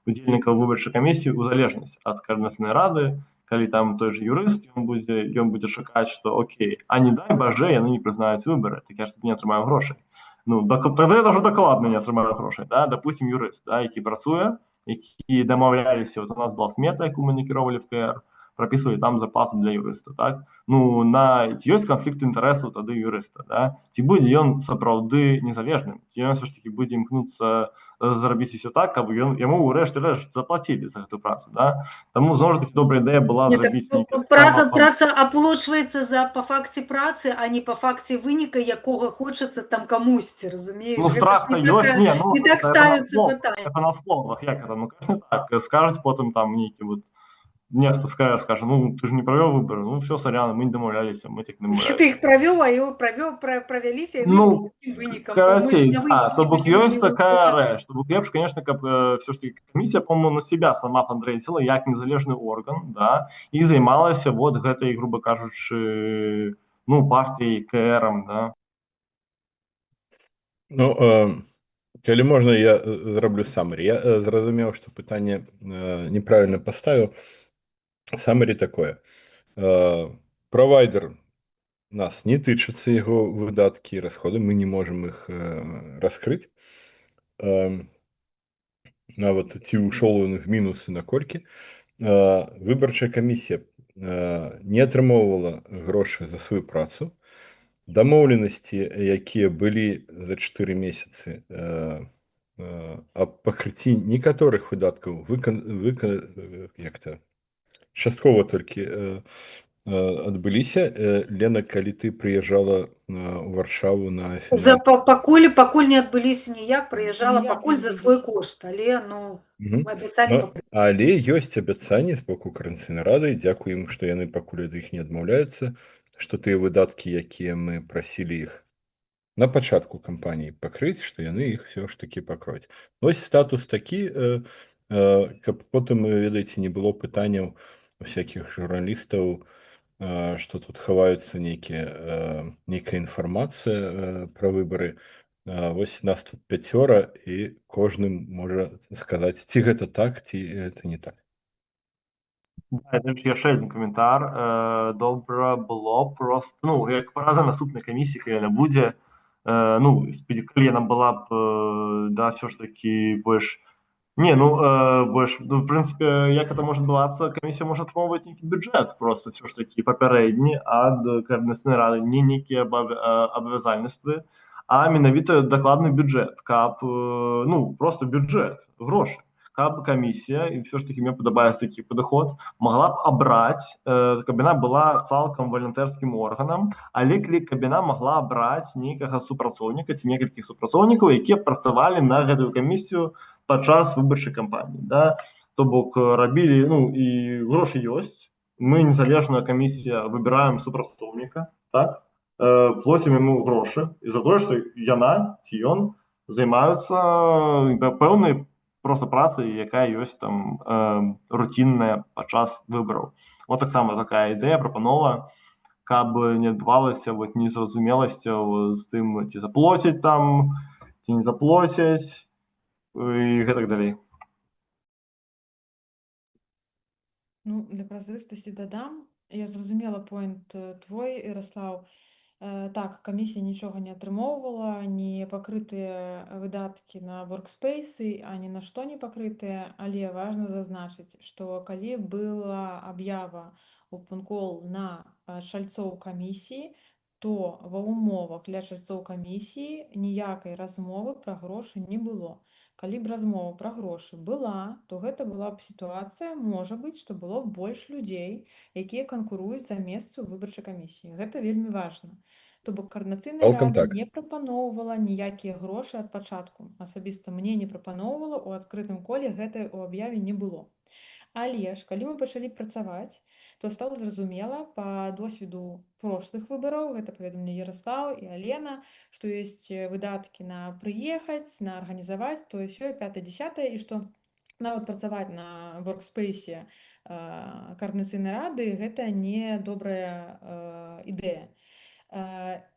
удзельнікаў выбарчай камісіі ў залежнасць ад Координацыйнай рады. Калі там той же юрыст, ён будзе чакаць, што окей, а не дай бажэ, яны не прызнаюць выбары, так я ж не атрымаю грошай. Тогда я даже дакладна не атрымаю грошай. Допустим, юрыст, які працуе, які дамаўляліся, у нас была смета, яку мы накіроўвалі в КР, прапісвалі там заплату для юрыста, так? Ці ёсць канфлікт інтарэсаў тады юрыста, ці будзе ён сапраўды незалежным, ці ён все ж таки будзе імкнуцца зрабіць усё так, каб яму ў рэшт заплацілі за гэту працу, Таму, зноў ж таки, добрая ідэя была зрабіць... Праца аплочваецца па факце працы, а не па факце выніка, якога хочацца там камусьці, разумееш? Страх-то ёсць, не так ставіцца пытанне. Это на словах, як это, конечно, так, скажуць потым там нейкі вот нехто скажа, ты ж не правёў выборы, все, сорян, мы не дамаўляліся, мы так не дамаўляліся. Ты іх правёў, а его правяліся, і з такім вынікам. Карацей, то бок ёсць такая рэч, то бок лепш, конечно, каб все ж таки камісія, по-моему, на себя сама фандрейсіла, як незалежны орган, і займалася вот гэтай, грубо кажучы, партыяй, КР-ам, калі можна, я зраблю саммари. Я зразумеў, што пытанне неправільна паставіў. Саммари такое. Правайдер нас не тычацца яго выдаткі і расходы, мы не можам іх раскрыць. Нават ці ўшоў ён в мінусы наколькі. Выбарчая камісія не атрымоўвала грошы за сваю працу. Дамоўленасці, якія былі за 4 месяцы аб пакрыцці некаторых выдаткаў часткова толькі адбыліся. Лена, калі ты прыязджала ў Варшаву на фінал... Пакуль не адбыліся ніяк, прыязджала Ніяк пакуль не за свой адбыліся. кошт, але ну Мгм. абяцалі Ну, але ёсць абяцанні з боку Коардынацыйнай рады, дзякуем, што яны пакуль ад іх не адмаўляюцца, што тыя выдаткі, якія мы прасілі іх на пачатку кампаніі пакрыць, што яны іх все ж такі пакроюць. Вось статус такі, каб потым, ведаеце, не было пытанняў у всякіх журналістаў, што тут хаваюцца нейкая інфармацыя пра выбары. Вось нас тут 5 і кожны можа сказаць, ці гэта так, ці это не так. Яшчэ адзін каментар. Добра было просто, ну, як парада наступнай камісіі, калі яна будзе, ну, калі яна была б, да, все ж таки больш... Не, ну, больш, ну, в прынцыпе, як это можа адбывацца, камісія можа атрымоўваць нейкі бюджэт просто все ж таки папярэдні ад Коардынацыйнай рады, не нейкія абавязальніцтвы, а менавіта дакладны бюджэт, каб, ну, просто бюджэт, грошы, каб камісія, і все ж таки мне падабаецца такі падыход, могла б абраць, каб яна была цалкам валантэрскім органам, але каб яна могла абраць нейкага супрацоўніка ці некалькіх супрацоўнікаў, якія працавалі на гэтую камісію падчас выбарчай кампаніі, да? То бок рабілі, ну, і грошы ёсць, мы незалежная камісія выбіраем супрацоўніка, так? Плоцім яму грошы і за тое, што яна ці ён займаюцца пэўнай просто працай, якая ёсць там руцінная падчас выбараў. Вот таксама такая ідэя, прапанова, каб не адбывалася вот незразумеласцяў з тым, ці заплоцяць там, ці не заплоцяць, і гэтак далей. Ну, для празрыстасці дадам, я зразумела поінт твой, Яраслаў. Так, камісія нічога не атрымоўвала, не пакрытыя выдаткі на воркспейсы, а ні на што не пакрытыя, але важна зазначыць, што калі была аб'ява open call на чальцоў камісіі, то ва ўмовах для чальцоў камісіі ніякай размовы пра грошы не было. Калі б размова пра грошы была, то гэта была б сітуацыя, можа быць, што было б больш людзей, якія канкуруюць за месца ў выбарчай камісіі. Гэта вельмі важна. То бок Коардынацыйная Цалкам рада так. не прапаноўвала ніякія грошы ад пачатку. Асабіста мне не прапаноўвала, у адкрытым коле гэта ў аб'яве не было. Але ж, калі мы пачалі працаваць, то стала зразумела па досведу прошлых выбараў, гэта паведамілі Яраслаў і Алена, што ёсць выдаткі на прыехаць, на арганізаваць, тое сёе 5-10, і што нават працаваць на воркспейсе Коардынацыйнай рады гэта не добрая ідэя.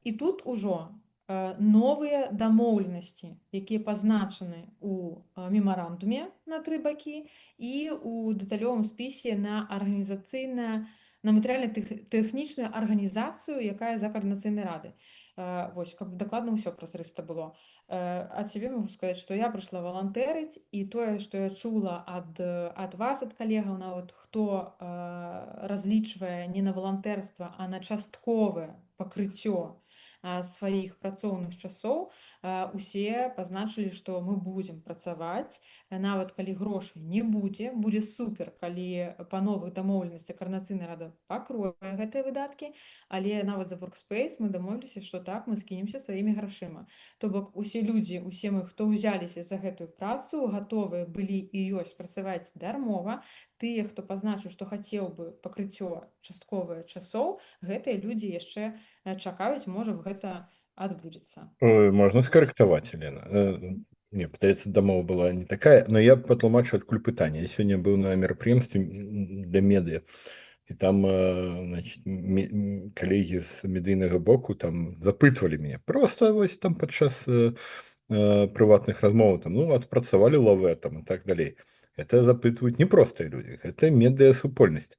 І тут ужо новыя дамоўленасці, якія пазначаны ў мемарандуме на 3 бакі і ў дэталёвым спісе на матэрыяльна-тэхнічную арганізацыю, якая за Коардынацыйнай рады. Вось, каб дакладна ўсё празрыста было. Ад сябе магу сказаць, што я прыйшла валантэрыць, і тое, што я чула ад вас, ад калегаў, нават хто разлічвае не на валантэрства, а на частковае пакрыццё сваіх працоўных часоў, усе пазначылі, што мы будзем працаваць, нават калі грошай не будзе, будзе супер, калі па новых дамоўленасцях Коардынацыйная рада пакрое гэтыя выдаткі, але нават за воркспейс мы дамовіліся, што так, мы скінемся сваімі грашыма. То бок усе людзі, усе мы, хто ўзяліся за гэтую працу, гатовыя былі і ёсць працаваць дармова. Тыя, хто пазначыў, што хацеў бы пакрыццё частковае часоў, гэтыя людзі яшчэ чакаюць, можа, гэта адбудзецца. Можна скарэктаваць, Елена. Не, падаецца, дамова была не такая, но я патлумачу адкуль пытанне. Я сёння быў на мерапрыемстве для медыа, і там, значит, калегі з медыйнага боку там запытвалі мяне. Просто вось там падчас прыватных размоваў, там, ну, адпрацавалі лавэ там і так далей. Это запытваюць не простыя людзі, гэта медыа-супольнасць.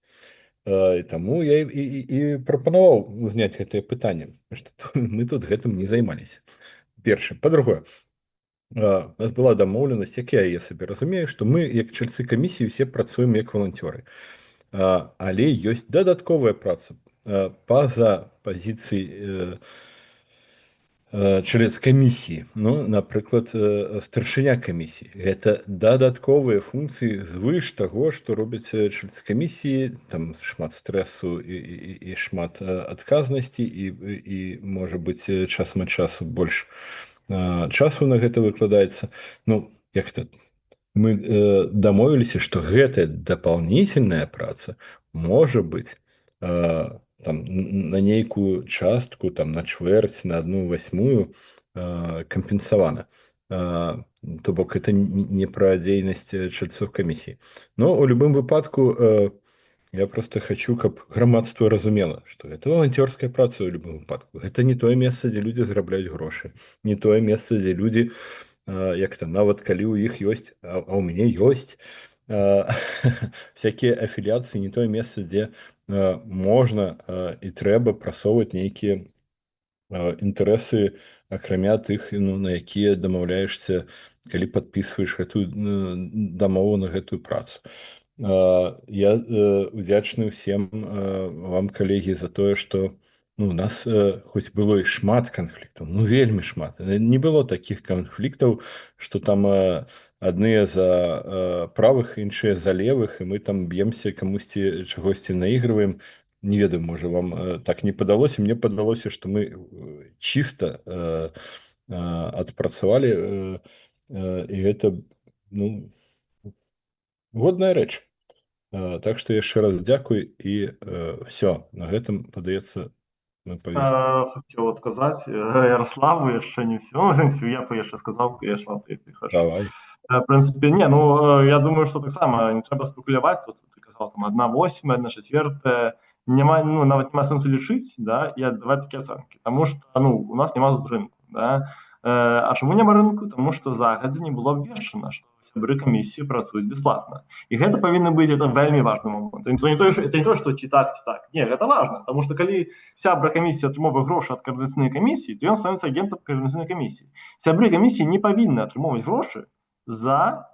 І таму я і прапанаваў зняць гэтае пытанне, што мы тут гэтым не займаліся. Першае. Па-другое, у нас была дамоўленасць, як я яе сабе разумею, што мы, як чальцы камісіі, усе працуем як валанцёры. Але ёсць дадатковая праца па-за пазіцый чалец камісіі. Ну, напрыклад, старшыня камісіі. Гэта дадатковыя функцыі звыш таго, што робяць чальцы камісіі, там шмат стрэсу і шмат адказнасці, і можа быць, часам ад часу больш часу на гэта выкладаецца. Ну, як это? Мы дамовіліся, што гэтая дапаўнительная праца можа быць там, на нейкую частку, там, на чвэрць, на 1/8 кампенсавана. То бок это не пра дзейнасць чальцоў камісіі. Но у любым выпадку я просто хочу, каб грамадства разумела, што гэта валанцёрская праца ў любым выпадку. Гэта не тое месца, дзе людзі зарабляюць грошы, не тое месца, дзе людзі, як там, нават калі ў іх ёсць, а ў мяне ёсць всякія афіліяцыі, не тое месца, дзе можна і трэба прасоўваць нейкія інтарэсы, акрамя тых, на якія дамаўляешся, калі падпісваеш гэтую дамову на гэтую працу. Я удзячны ўсім вам, калегі, за тое, што у нас хоць было і шмат канфліктаў, вельмі шмат. Не было такіх канфліктаў, што там адныя за правых, іншыя за левых, і мы там б'емся, камусьці чагосьці наігрываем. Не ведаю, можа, вам так не падалося. Мне падалося, што мы чыста адпрацавалі, і гэта, годная рэч. Так што яшчэ раз дзякуй, і все, на гэтым, падаецца, мы павінны. Хотел адказаць Ярославу яшчэ не все. Ну, я яшчэ сказаў, Ярослав, ты хочаш. Давай. В принципе, я думаю, что так само не треба спекуляваць. Тут ты казаў, там 1/8, 1/4. Нема, нават нема сэнсу лічыць, да, і аддаваць такія ацэнкі. Таму што, у нас няма тут рынку, да. А чаму няма рынку? Таму што загадзя не было абвешчана, што сябры камісіі працуюць бясплатна. І гэта павінна быць, это вельмі важны момант. Это не то, што ці так. Не, гэта важна, таму што калі сябра камісіі атрымоўвае грошы ад каардынацыйнай камісіі, то ён становіцца агентам каардынацыйнай камісіі. Сябры камісіі не павінны атрымоўваць грошы за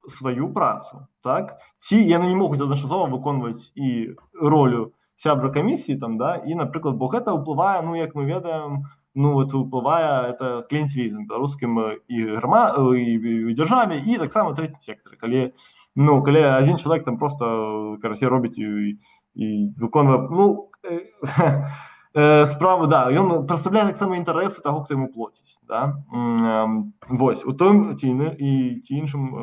сваю працу, так? Ці яны не могуць адначасова выконваць і ролю сябра камісіі, там, да, і, напрыклад, бо гэта ўплывае, як мы ведаем, ўплывае это кліенцелізм беларускім і дзяржаве, і таксама трэцім сектары, калі адзін чалавек там просто робіць і выконвае справу, да, ён прадстаўляе таксама інтарэсы таго, хто яму плоціць, да. Вось, у том ці іншым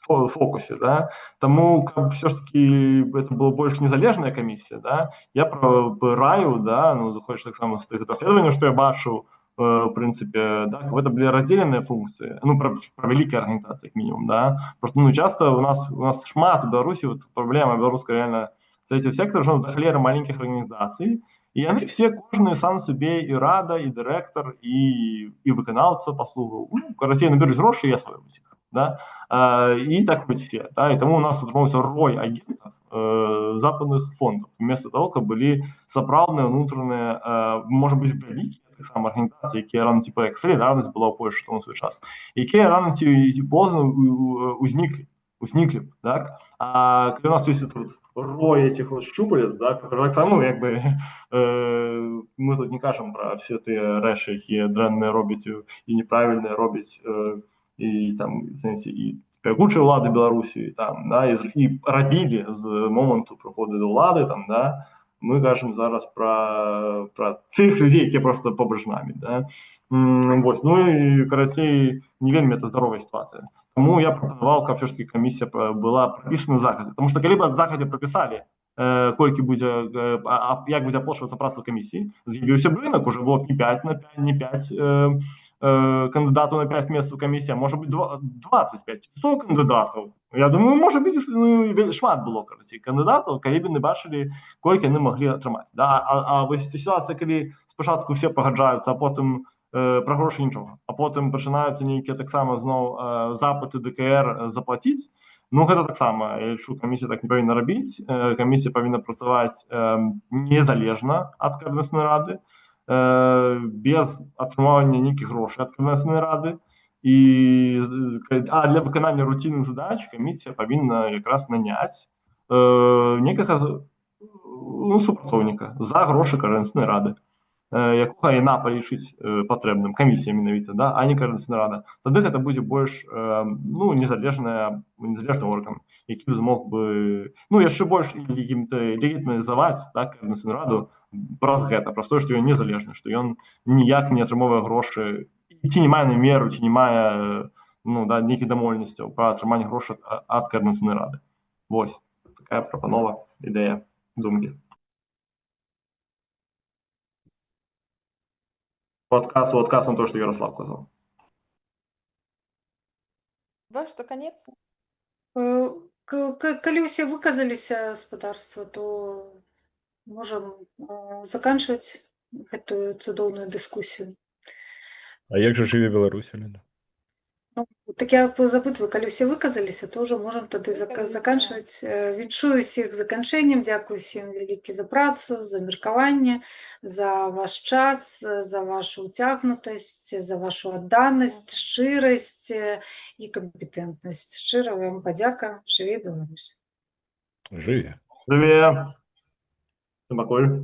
фокусе, да. Таму, каб все ж таки это была больш незалежная камісія, да, я раю, да, заходзіш таксама з тых даследаванняў, што я бачу, в прынцыпе, да, каб это былі раздзеленыя функцыі, пра вялікія арганізацыі, як мінімум, да. Просто, часто у нас шмат у Беларусі, праблема беларуская реально третьего сектора, что холера маленьких организаций, и они все, кожный сам себе и рада, и директор, и выконавца послугу. Короче, наберешь гроши, и освоимся, да, и так вот все, да, и тому у нас формируется рой агентов западных фондов, вместо того, как были сапраўдныя внутренние, может быть, великие, так само организации, которые рано, типа, як Солидарность была у Польши на свой час, и которые рано, поздно узникли, так, а когда у нас есть тут рой этих вот щупалец, да, так само, мы тут не кажем про все тыя рэчы, якія дрэнныя робяць і неправільныя робяць і там, в сэнсе, і бягучыя ўлады Беларусі, там, да, і рабілі з моманту прыходу да ўлады, там, да, мы кажем зараз про тых людзей, якія просто побач з намі, да. Вось, і, карацей, не вельмі это здаровая ситуація. Тому я пропонував, каб все-таки комісія була прописана заходи. Тому що, коли б заходи прописали, колькі будзе, як будзе аплачвацца праца камісіі, з'явіўся б рынок, уже было б не 5 кандидатаў на 5 мест у камісіі, а може бути 25, 100 кандидатаў. Я думаю, може бути, шмат было, кандидатаў, калі б не бачили, колькі яны маглі атрымаць. Да? А вось ситуація, калі спочатку все пагаджаюцца, а потым про гроші нічого. А потім починаються ніякі так само знову запити ДКР заплатити. Ну, гэта таксама, я лічу, камісія так не павінна рабіць. Камісія павінна працаваць незалежна ад Каардынацыйнай рады, без атрымання нейкіх грошай ад Каардынацыйнай рады. А для выканання рутінных задач камісія павінна якраз наняць некага супрацоўніка за грошы Каардынацыйнай рады, якога яна палічыць патрэбным, камісія менавіта, да, а не Каардынацыйная рада. Тады гэта будзе больш незалежны орган, які змог бы яшчэ больш легітымізаваць Каардынацыйную раду праз гэта, праз тое, што ён незалежны, што ён ніяк не атрымоўвае грошы, ці не мае намеру, ці не мае нейкіх дамоўленасцяў пра атрыманне грошай ад Каардынацыйнай рады. Вось такая прапанова, ідэя, думкі. Отказ на то, что Ярослав сказал. Ваш что, конец? Калі ўсе выказаліся спадарства, то можам заканчваць гэтую цудоўную дыскусію. А як жа жыве Беларусь, Алена? Так я запытваю, калі ўсе выказаліся, то ўжо можам тады Выказаліся. заканчваць. Віншую усіх заканчэннем, дзякую всім вялікі за працу, за меркаванне, за ваш час, за вашу ўцягнутасць, за вашу адданасць, шчырасць і кампетэнтнасць. Шчыра вам падзяка. Жыве Беларусь. Жыве. Жыве. Тамаколь.